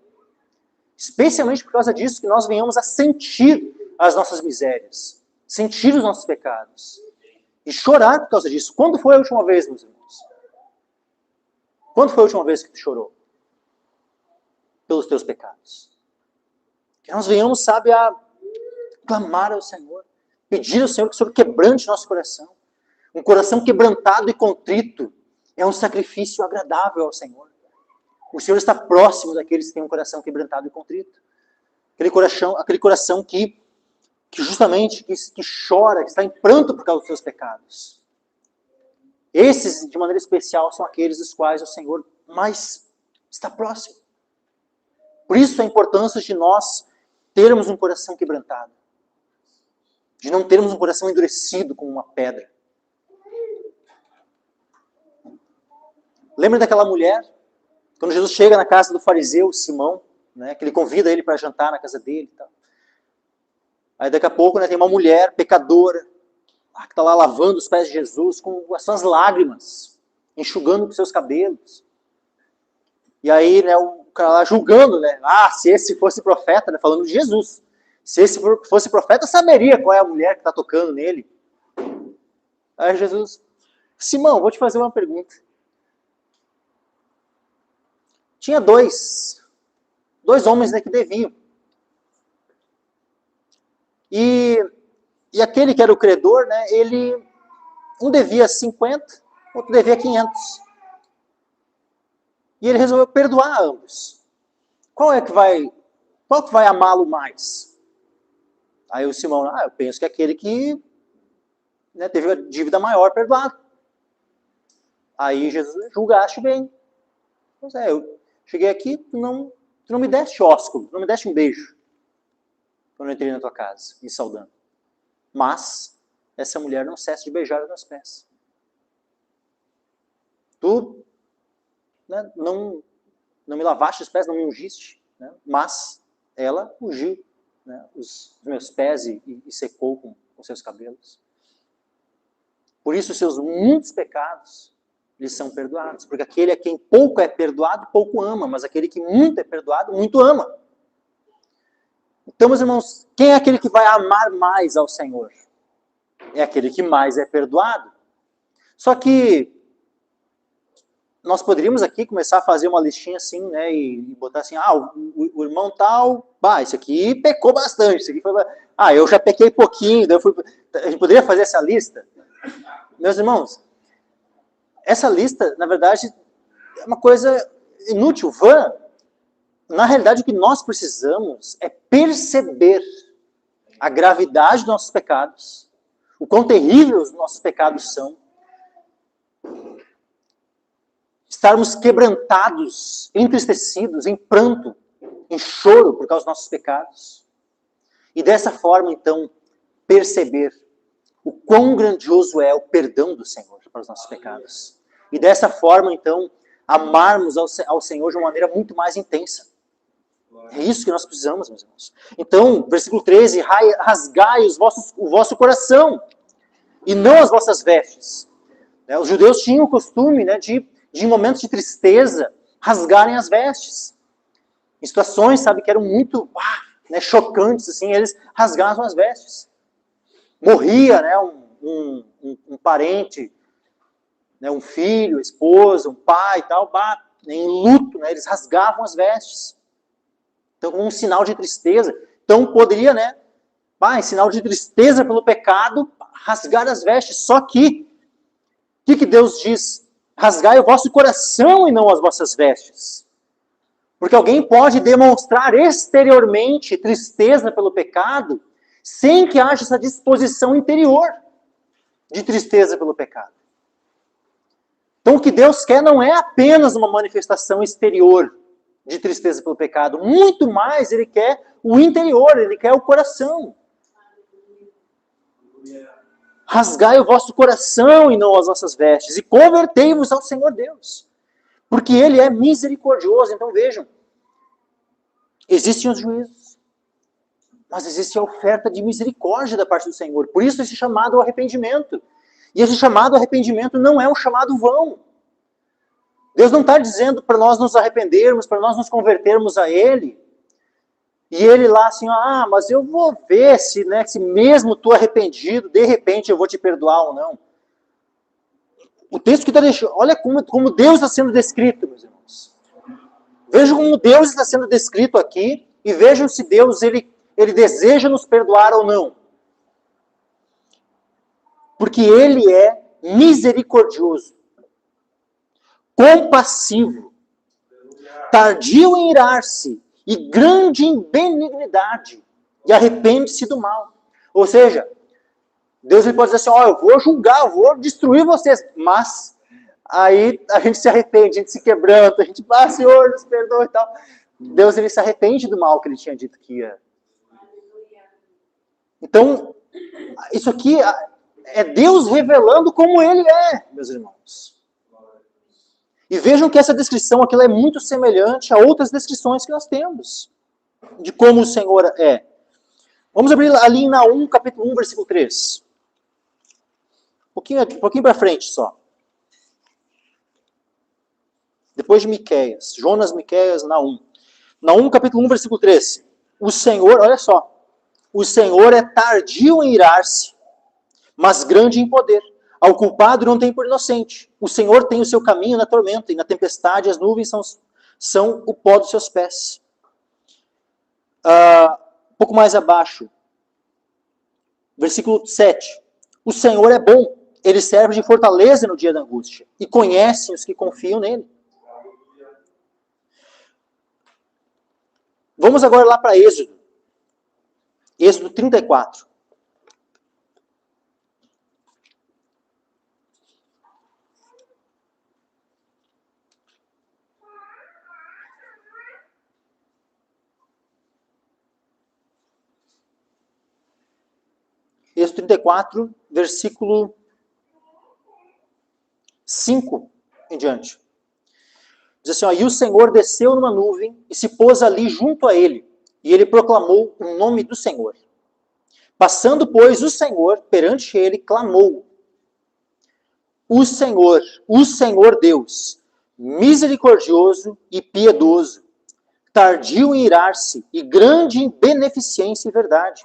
Especialmente por causa disso, que nós venhamos a sentir as nossas misérias, sentir os nossos pecados e chorar por causa disso. Quando foi a última vez, meus irmãos? Quando foi a última vez que tu chorou pelos teus pecados? Que nós venhamos, sabe, a clamar ao Senhor, pedir ao Senhor que o Senhor quebrante nosso coração. Um coração quebrantado e contrito é um sacrifício agradável ao Senhor. O Senhor está próximo daqueles que têm um coração quebrantado e contrito. Aquele coração que justamente que chora, que está em pranto por causa dos seus pecados. Esses, de maneira especial, são aqueles dos quais o Senhor mais está próximo. Por isso a importância de nós termos um coração quebrantado. De não termos um coração endurecido como uma pedra. Lembra daquela mulher? Quando Jesus chega na casa do fariseu Simão, né, que ele convida ele para jantar na casa dele. Tal. Aí daqui a pouco, né, tem uma mulher pecadora, que está lá lavando os pés de Jesus com as suas lágrimas, enxugando com seus cabelos. E aí, né, o cara lá julgando, né, se esse fosse profeta, né, falando de Jesus, se esse fosse profeta, saberia qual é a mulher que está tocando nele. Aí Jesus, Simão, vou te fazer uma pergunta. Tinha dois homens, né, que deviam. E aquele que era o credor, né, um devia 50, outro devia 500. E ele resolveu perdoar ambos. Qual que vai amá-lo mais? Aí o Simão, eu penso que é aquele que, né, teve a dívida maior perdoado. Aí Jesus, julgaste bem. Pois é, eu cheguei aqui, tu não me deste ósculo, não me deste um beijo quando eu entrei na tua casa, me saudando. Mas essa mulher não cessa de beijar os meus pés. Tu, né, não me lavaste os pés, não me ungiste, né, mas ela ungiu, né, os meus pés e secou com seus cabelos. Por isso, os seus muitos pecados lhes são perdoados. Porque aquele a quem pouco é perdoado, pouco ama. Mas aquele que muito é perdoado, muito ama. Então, meus irmãos, quem é aquele que vai amar mais ao Senhor? É aquele que mais é perdoado. Só que nós poderíamos aqui começar a fazer uma listinha assim, né? E botar assim, o irmão tal, esse aqui pecou bastante. Isso aqui foi, eu já pequei pouquinho. A gente poderia fazer essa lista? Meus irmãos, essa lista, na verdade, é uma coisa inútil, vã. Na realidade, o que nós precisamos é perceber a gravidade dos nossos pecados, o quão terríveis os nossos pecados são, estarmos quebrantados, entristecidos, em pranto, em choro por causa dos nossos pecados. E dessa forma, então, perceber o quão grandioso é o perdão do Senhor para os nossos pecados. E dessa forma, então, amarmos ao Senhor de uma maneira muito mais intensa. É isso que nós precisamos, meus irmãos. Então, versículo 13, rasgai o vosso coração, e não as vossas vestes. Os judeus tinham o costume, né, de em momentos de tristeza, rasgarem as vestes. Em situações, sabe, que eram muito chocantes, assim, eles rasgavam as vestes. Morria, né, um parente, né, um filho, esposa, um pai e tal, em luto, né? Eles rasgavam as vestes. Então, como um sinal de tristeza. Então, poderia, né? Em sinal de tristeza pelo pecado, rasgar as vestes. Só que, o que Deus diz? Rasgai o vosso coração e não as vossas vestes. Porque alguém pode demonstrar exteriormente tristeza pelo pecado, sem que haja essa disposição interior de tristeza pelo pecado. Então, o que Deus quer não é apenas uma manifestação exterior de tristeza pelo pecado. Muito mais, Ele quer o interior, Ele quer o coração. Rasgai o vosso coração e não as vossas vestes, e convertei-vos ao Senhor Deus. Porque Ele é misericordioso. Então vejam, existem os juízos, mas existe a oferta de misericórdia da parte do Senhor. Por isso esse chamado ao arrependimento. E esse chamado ao arrependimento não é um chamado vão. Deus não está dizendo para nós nos arrependermos, para nós nos convertermos a Ele. E Ele lá assim, mas eu vou ver se mesmo tu arrependido, de repente eu vou te perdoar ou não. O texto que está deixando, olha como Deus está sendo descrito, meus irmãos. Vejam como Deus está sendo descrito aqui, e vejam se Deus ele deseja nos perdoar ou não. Porque Ele é misericordioso, compassivo, tardio em irar-se e grande em benignidade, e arrepende-se do mal. Ou seja, Deus ele pode dizer assim, eu vou julgar, eu vou destruir vocês, mas aí a gente se arrepende, a gente se quebranta, a gente, Senhor, nos perdoa e tal. Deus ele se arrepende do mal que Ele tinha dito que ia. Então, isso aqui é Deus revelando como Ele é, meus irmãos. E vejam que essa descrição aqui é muito semelhante a outras descrições que nós temos de como o Senhor é. Vamos abrir ali em Naum, capítulo 1, versículo 3. Um pouquinho para frente só. Depois de Miqueias. Jonas, Miqueias, Naum. Naum, capítulo 1, versículo 3. O Senhor, olha só. O Senhor é tardio em irar-se, mas grande em poder. Ao culpado não tem por inocente. O Senhor tem o seu caminho na tormenta, e na tempestade as nuvens são o pó dos seus pés. Um pouco mais abaixo, versículo 7. O Senhor é bom, Ele serve de fortaleza no dia da angústia, e conhece os que confiam nele. Vamos agora lá para Êxodo. Êxodo 34. Êxodo 34, versículo 5 em diante. Diz assim, e o Senhor desceu numa nuvem e se pôs ali junto a ele, e ele proclamou o nome do Senhor. Passando, pois, o Senhor perante ele, clamou, o Senhor Deus, misericordioso e piedoso, tardio em irar-se e grande em beneficência e verdade,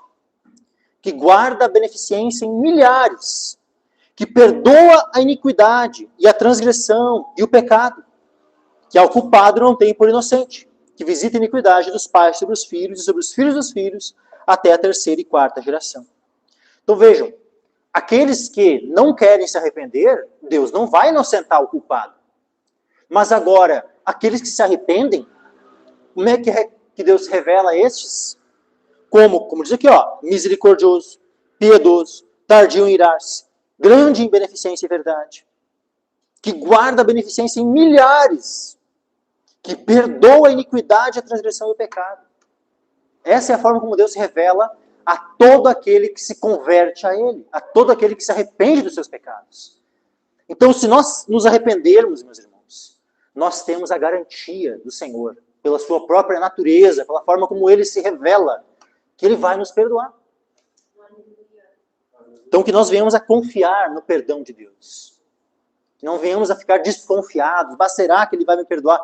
que guarda a beneficência em milhares, que perdoa a iniquidade e a transgressão e o pecado, que ao culpado não tem por inocente, que visita a iniquidade dos pais sobre os filhos e sobre os filhos dos filhos, até a terceira e quarta geração. Então vejam, aqueles que não querem se arrepender, Deus não vai inocentar o culpado. Mas agora, aqueles que se arrependem, como é que Deus revela a estes? Como diz aqui, misericordioso, piedoso, tardio em irar-se, grande em beneficência e verdade, que guarda a beneficência em milhares, que perdoa a iniquidade, a transgressão e o pecado. Essa é a forma como Deus se revela a todo aquele que se converte a Ele, a todo aquele que se arrepende dos seus pecados. Então, se nós nos arrependermos, meus irmãos, nós temos a garantia do Senhor, pela sua própria natureza, pela forma como Ele se revela, que Ele vai nos perdoar. Então, que nós venhamos a confiar no perdão de Deus. Que não venhamos a ficar desconfiados. Mas será que Ele vai me perdoar?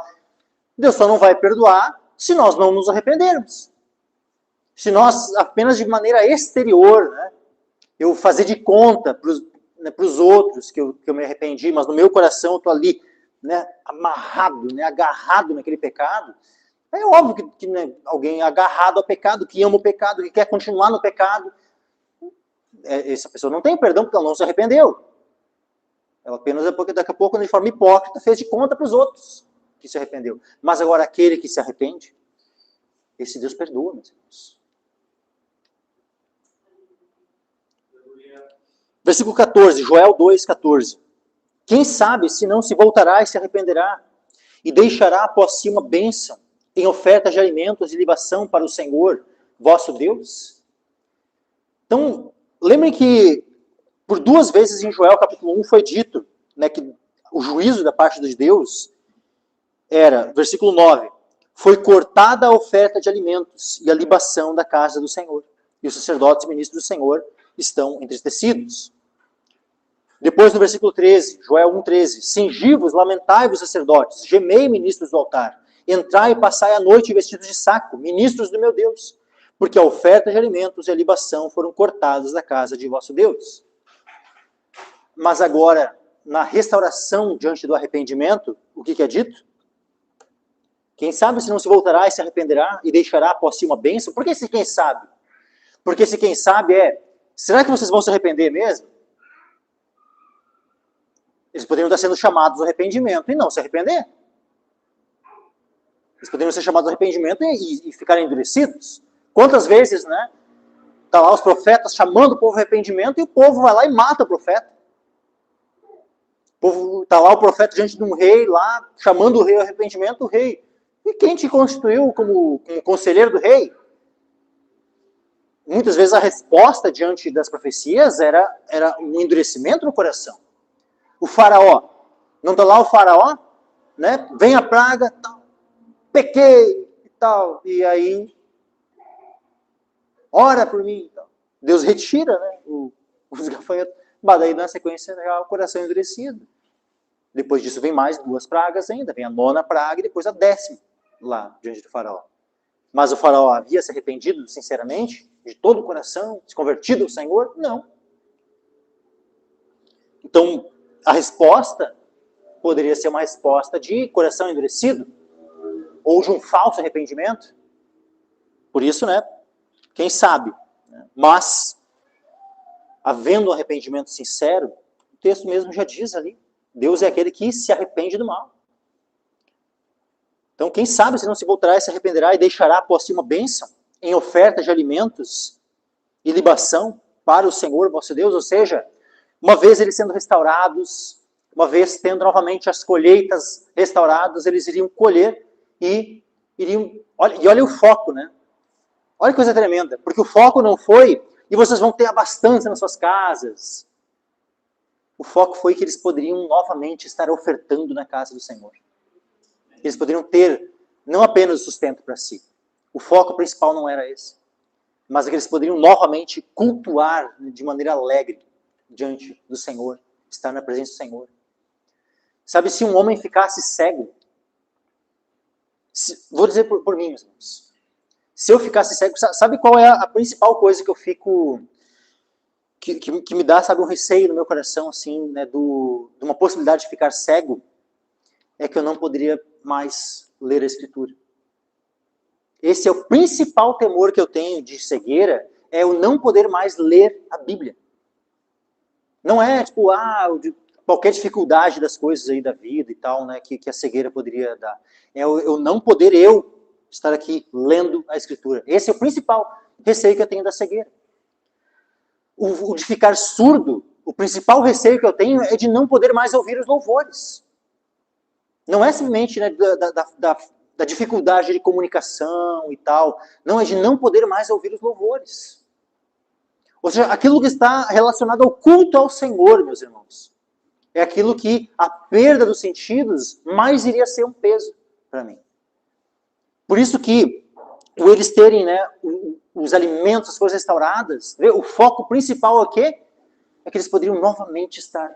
Deus só não vai perdoar se nós não nos arrependermos. Se nós, apenas de maneira exterior, eu fazer de conta para os outros que eu me arrependi, mas no meu coração eu estou ali né, amarrado, né, agarrado naquele pecado, é óbvio que né, alguém agarrado ao pecado, que ama o pecado, que quer continuar no pecado, essa pessoa não tem perdão porque ela não se arrependeu. Ela apenas, daqui a pouco, de forma hipócrita, fez de conta para os outros que se arrependeu. Mas agora, aquele que se arrepende, esse Deus perdoa, meus irmãos. Versículo 14, Joel 2,14. Quem sabe se não se voltará e se arrependerá, e deixará após si uma bênção, em oferta de alimentos e libação para o Senhor, vosso Deus? Então, lembrem que por 2 vezes em Joel capítulo 1 foi dito, né, que o juízo da parte de Deus era, versículo 9, foi cortada a oferta de alimentos e a libação da casa do Senhor. E os sacerdotes e ministros do Senhor estão entristecidos. Depois no versículo 13, Joel 1,13, cingi-vos, lamentai-vos, sacerdotes, gemei, ministros do altar, entrai e passai a noite vestidos de saco, ministros do meu Deus, porque a oferta de alimentos e a libação foram cortadas da casa de vosso Deus. Mas agora, na restauração diante do arrependimento, o que é dito? Quem sabe se não se voltará e se arrependerá e deixará após si uma bênção? Por que esse quem sabe? Porque esse quem sabe será que vocês vão se arrepender mesmo? Eles poderiam estar sendo chamados ao arrependimento e não se arrepender. Eles poderiam ser chamados ao arrependimento e ficarem endurecidos. Quantas vezes, né? Tá lá os profetas chamando o povo ao arrependimento e o povo vai lá e mata o profeta. O povo, tá lá o profeta diante de um rei lá, chamando o rei ao arrependimento, o rei. E quem te constituiu como conselheiro do rei? Muitas vezes a resposta diante das profecias era um endurecimento no coração. O faraó, não está lá o faraó, né? Vem a praga, tal, pequei e tal, e aí, ora por mim. Tal. Deus retira, né, os gafanhotos, mas daí na sequência já o coração endurecido. Depois disso vem mais 2 pragas ainda, vem a 9ª praga e depois a 10ª lá diante do faraó. Mas o faraó havia se arrependido sinceramente, de todo o coração, se convertido ao Senhor? Não. Então, a resposta poderia ser uma resposta de coração endurecido, ou de um falso arrependimento. Por isso, né, quem sabe. Mas, havendo um arrependimento sincero, o texto mesmo já diz ali, Deus é aquele que se arrepende do mal. Então, quem sabe se não se voltará e se arrependerá e deixará após si uma bênção em oferta de alimentos e libação para o Senhor, vosso Deus, ou seja, uma vez eles sendo restaurados, uma vez tendo novamente as colheitas restauradas, eles iriam colher e iriam... olha o foco, né? Olha que coisa tremenda, porque o foco não foi e vocês vão ter abastança nas suas casas. O foco foi que eles poderiam novamente estar ofertando na casa do Senhor. Eles poderiam ter não apenas o sustento para si. O foco principal não era esse. Mas que eles poderiam novamente cultuar de maneira alegre diante do Senhor, estar na presença do Senhor. Sabe, se um homem ficasse cego, vou dizer por mim, meus irmãos, se eu ficasse cego, sabe qual é a principal coisa que eu fico, que me dá, sabe, um receio no meu coração, assim, né, de uma possibilidade de ficar cego, é que eu não poderia mais ler a Escritura. Esse é o principal temor que eu tenho de cegueira, é eu não poder mais ler a Bíblia. Não é, tipo, qualquer dificuldade das coisas aí da vida e tal, né, que a cegueira poderia dar. É eu não poder estar aqui lendo a Escritura. Esse é o principal receio que eu tenho da cegueira. O de ficar surdo, o principal receio que eu tenho é de não poder mais ouvir os louvores. Não é simplesmente, né, da dificuldade de comunicação e tal. Não, é de não poder mais ouvir os louvores. Ou seja, aquilo que está relacionado ao culto ao Senhor, meus irmãos. É aquilo que a perda dos sentidos mais iria ser um peso para mim. Por isso que eles terem, né, os alimentos, as coisas restauradas, o foco principal aqui é que eles poderiam novamente estar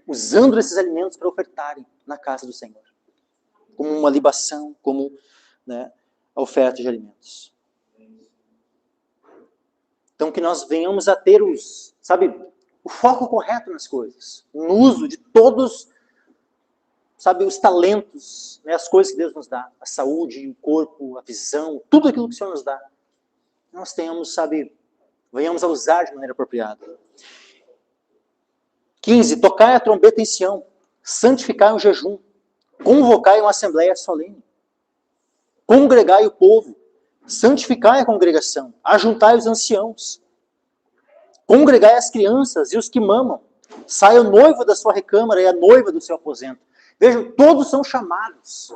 usando esses alimentos para ofertarem na casa do Senhor. Como uma libação, como, né, a oferta de alimentos. Então que nós venhamos a ter o foco correto nas coisas. No uso de todos sabe, os talentos, né, as coisas que Deus nos dá, a saúde, o corpo, a visão, tudo aquilo que o Senhor nos dá, nós tenhamos, sabe, venhamos a usar de maneira apropriada. 15. Tocai a trombeta em Sião, santificai um jejum, convocai uma assembleia solene, congregai o povo, santificai a congregação, ajuntai os anciãos, congregai as crianças e os que mamam, saia o noivo da sua recâmara e a noiva do seu aposento. Vejam, todos são chamados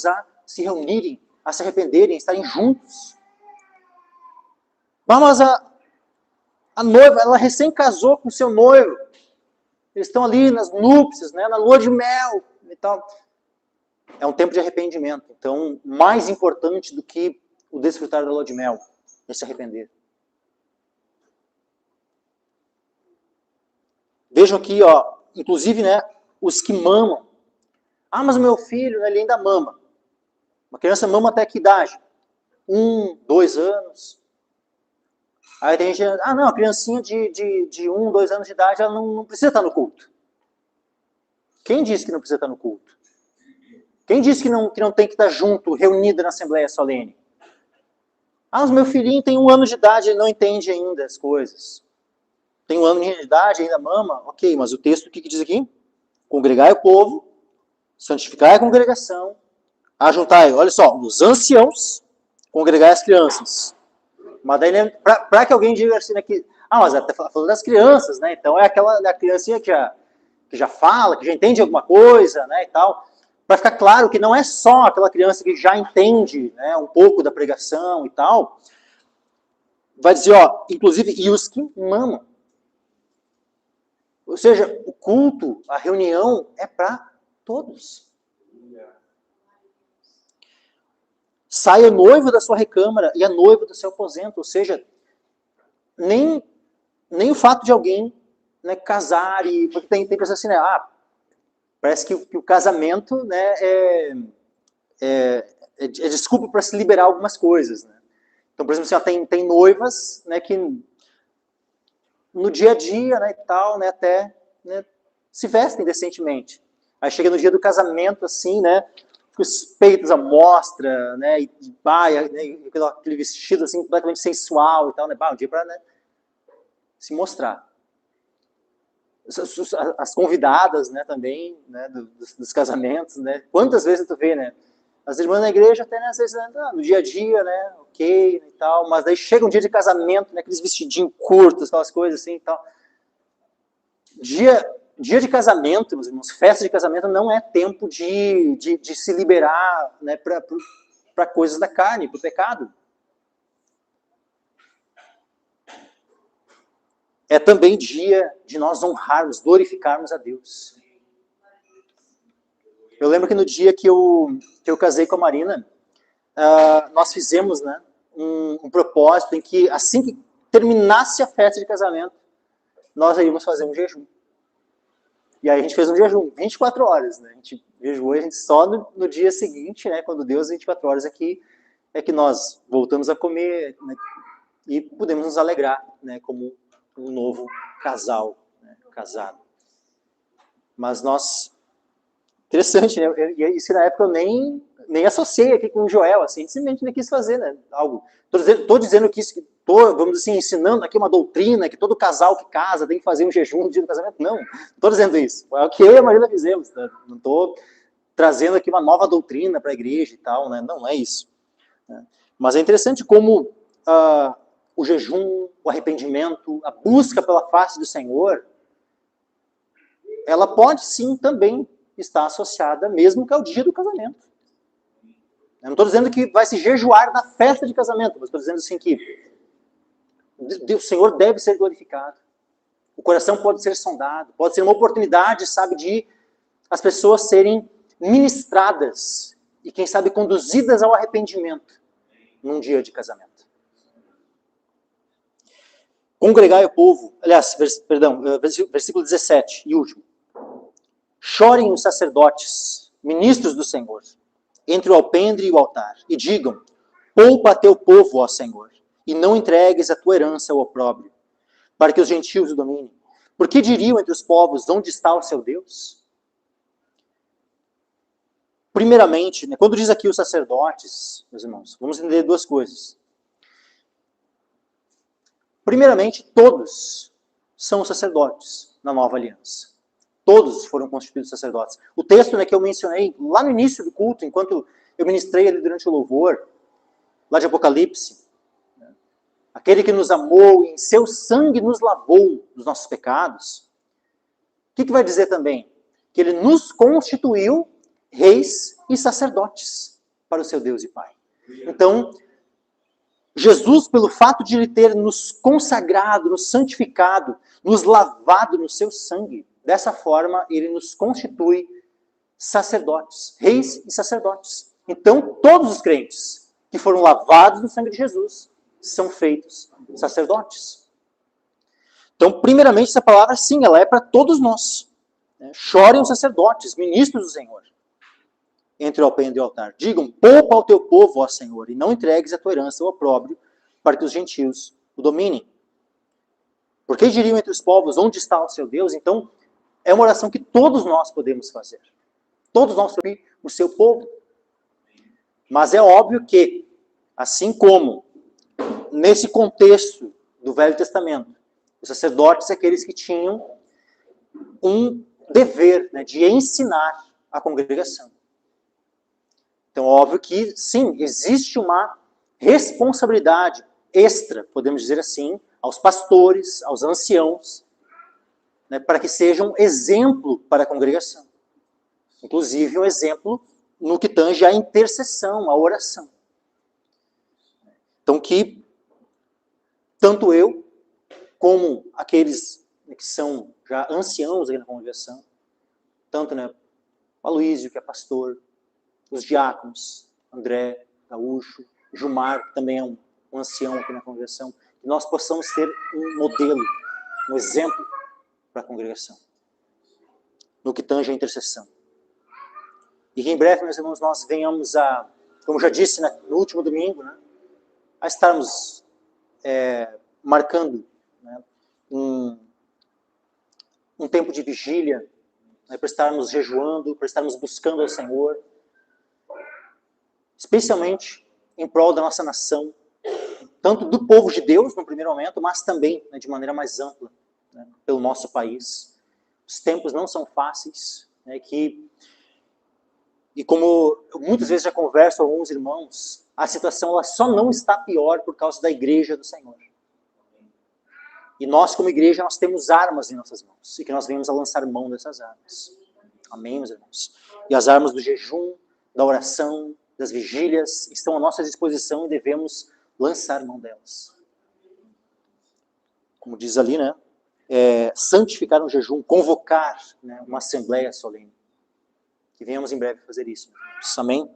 a se reunirem, a se arrependerem, a estarem juntos. Mas a noiva, ela recém casou com o seu noivo. Eles estão ali nas núpcias, né, na lua de mel e tal. É um tempo de arrependimento. Então, mais importante do que o desfrutar da lua de mel é se arrepender. Vejam aqui, ó, inclusive, né, os que mamam. Ah, mas o meu filho, né, ele ainda mama. Uma criança mama até que idade? 1, 2 anos. Aí tem gente, não, a criancinha de 1, 2 anos de idade, ela não precisa estar no culto. Quem disse que não precisa estar no culto? Quem disse que não tem que estar junto, reunida na Assembleia Solene? Ah, mas meu filhinho tem 1 ano de idade, ele não entende ainda as coisas. Tem 1 ano de idade, ainda mama? Ok, mas o texto, o que diz aqui? Congregai o povo, santificai a congregação, ajuntai, olha só, os anciãos, congregai as crianças. Mas daí, para que alguém diga assim, né, que, mas até falando das crianças, né, então é aquela criancinha que já fala, que já entende alguma coisa, né, e tal, para ficar claro que não é só aquela criança que já entende, né, um pouco da pregação e tal, vai dizer, ó, inclusive, e os que mamam. Ou seja, o culto, a reunião é para todos. Sai o noivo da sua recâmara e a noiva do seu aposento. Ou seja, nem o fato de alguém, né, casar, porque tem pessoas assim, né, parece que o casamento, né, é desculpa para se liberar algumas coisas. Né? Então, por exemplo, assim, tem noivas, né, que no dia a dia, né, e tal, né, até, né, se vestem decentemente. Aí chega no dia do casamento, assim, né, com os peitos à mostra, né, e baia, né, aquele vestido, assim, completamente sensual e tal, né, um dia para, né, se mostrar. As convidadas, né, também, né, dos casamentos, né, quantas vezes tu vê, né, as irmãs na igreja até, né, às vezes, no dia a dia, né, ok, e tal, mas daí chega um dia de casamento, né, aqueles vestidinhos curtos, aquelas coisas assim e tal. Dia de casamento, meus irmãos, festa de casamento não é tempo de se liberar, né, para coisas da carne, para o pecado. É também dia de nós honrarmos, glorificarmos a Deus. Eu lembro que no dia que eu casei com a Marina, nós fizemos, né, um propósito em que assim que terminasse a festa de casamento, nós íamos fazer um jejum. E aí a gente fez um jejum, 24 horas, né? A gente jejuou, a gente só no dia seguinte, né, quando deu as 24 horas aqui, é que nós voltamos a comer, né, e podemos nos alegrar, né, como um novo casal, né, casado. Mas nós... Interessante, né? Isso na época eu nem associei aqui com o Joel, assim, simplesmente não quis fazer, né, algo. Estou dizendo que isso, vamos dizer assim, ensinando aqui uma doutrina, que todo casal que casa tem que fazer um jejum no dia do casamento. Não estou dizendo isso. É o que eu e a Marina fizemos. Né? Não estou trazendo aqui uma nova doutrina para a igreja e tal, né? Não é isso. Né? Mas é interessante como o jejum, o arrependimento, a busca pela face do Senhor, ela pode sim também estar associada mesmo que ao dia do casamento. Eu não estou dizendo que vai se jejuar na festa de casamento, mas estou dizendo assim que o Senhor deve ser glorificado. O coração pode ser sondado, pode ser uma oportunidade, sabe, de as pessoas serem ministradas e, quem sabe, conduzidas ao arrependimento num dia de casamento. Congregai o povo, aliás, versículo 17 e último. Chorem os sacerdotes, ministros do Senhor, entre o alpendre e o altar, e digam, poupa a teu povo, ó Senhor, e não entregues a tua herança ao opróbrio, para que os gentios o dominem. Porque diriam entre os povos, onde está o seu Deus? Primeiramente, né, quando diz aqui os sacerdotes, meus irmãos, vamos entender duas coisas. Primeiramente, todos são sacerdotes na nova aliança. Todos foram constituídos sacerdotes. O texto, né, que eu mencionei lá no início do culto, enquanto eu ministrei ali durante o louvor, lá de Apocalipse, né, aquele que nos amou e em seu sangue nos lavou dos nossos pecados, o que vai dizer também? Que ele nos constituiu reis e sacerdotes para o seu Deus e Pai. Então, Jesus, pelo fato de ele ter nos consagrado, nos santificado, nos lavado no seu sangue, dessa forma ele nos constitui sacerdotes, reis e sacerdotes. Então, todos os crentes que foram lavados no sangue de Jesus são feitos sacerdotes. Então, primeiramente, essa palavra, sim, ela é para todos nós. Chorem os sacerdotes, ministros do Senhor, entre o alpendre e o altar. Digam, poupa ao teu povo, ó Senhor, e não entregues a tua herança ao opróbrio, para que os gentios o dominem. Porque diriam entre os povos, onde está o seu Deus? Então, é uma oração que todos nós podemos fazer. Todos nós podemos o seu povo. Mas é óbvio que, assim como nesse contexto do Velho Testamento, os sacerdotes são aqueles que tinham um dever, né, de ensinar a congregação. Então, óbvio que, sim, existe uma responsabilidade extra, podemos dizer assim, aos pastores, aos anciãos, né, para que sejam exemplo para a congregação. Inclusive, um exemplo no que tange à intercessão, à oração. Então, que tanto eu, como aqueles que são já anciãos aí na congregação, tanto, né, o Aloísio, que é pastor, os diáconos, André, Gaúcho, Gilmar, que também é um ancião aqui na congregação, que nós possamos ter um modelo, um exemplo para a congregação, no que tange à intercessão. E que em breve, meus irmãos, nós venhamos a, como já disse, né, no último domingo, né, a estarmos marcando, né, um tempo de vigília, né, para estarmos jejuando, para estarmos buscando ao Senhor, especialmente em prol da nossa nação, tanto do povo de Deus, no primeiro momento, mas também, né, de maneira mais ampla, né, pelo nosso país. Os tempos não são fáceis, né, e como eu muitas vezes já converso com alguns irmãos, a situação ela só não está pior por causa da igreja do Senhor. E nós, como igreja, nós temos armas em nossas mãos, e que nós venhamos a lançar mão dessas armas. Amém, meus irmãos? E as armas do jejum, da oração, das vigílias, estão à nossa disposição e devemos lançar mão delas. Como diz ali, né? Santificar um jejum, convocar, né, uma assembleia solene. Que venhamos em breve fazer isso. Amém?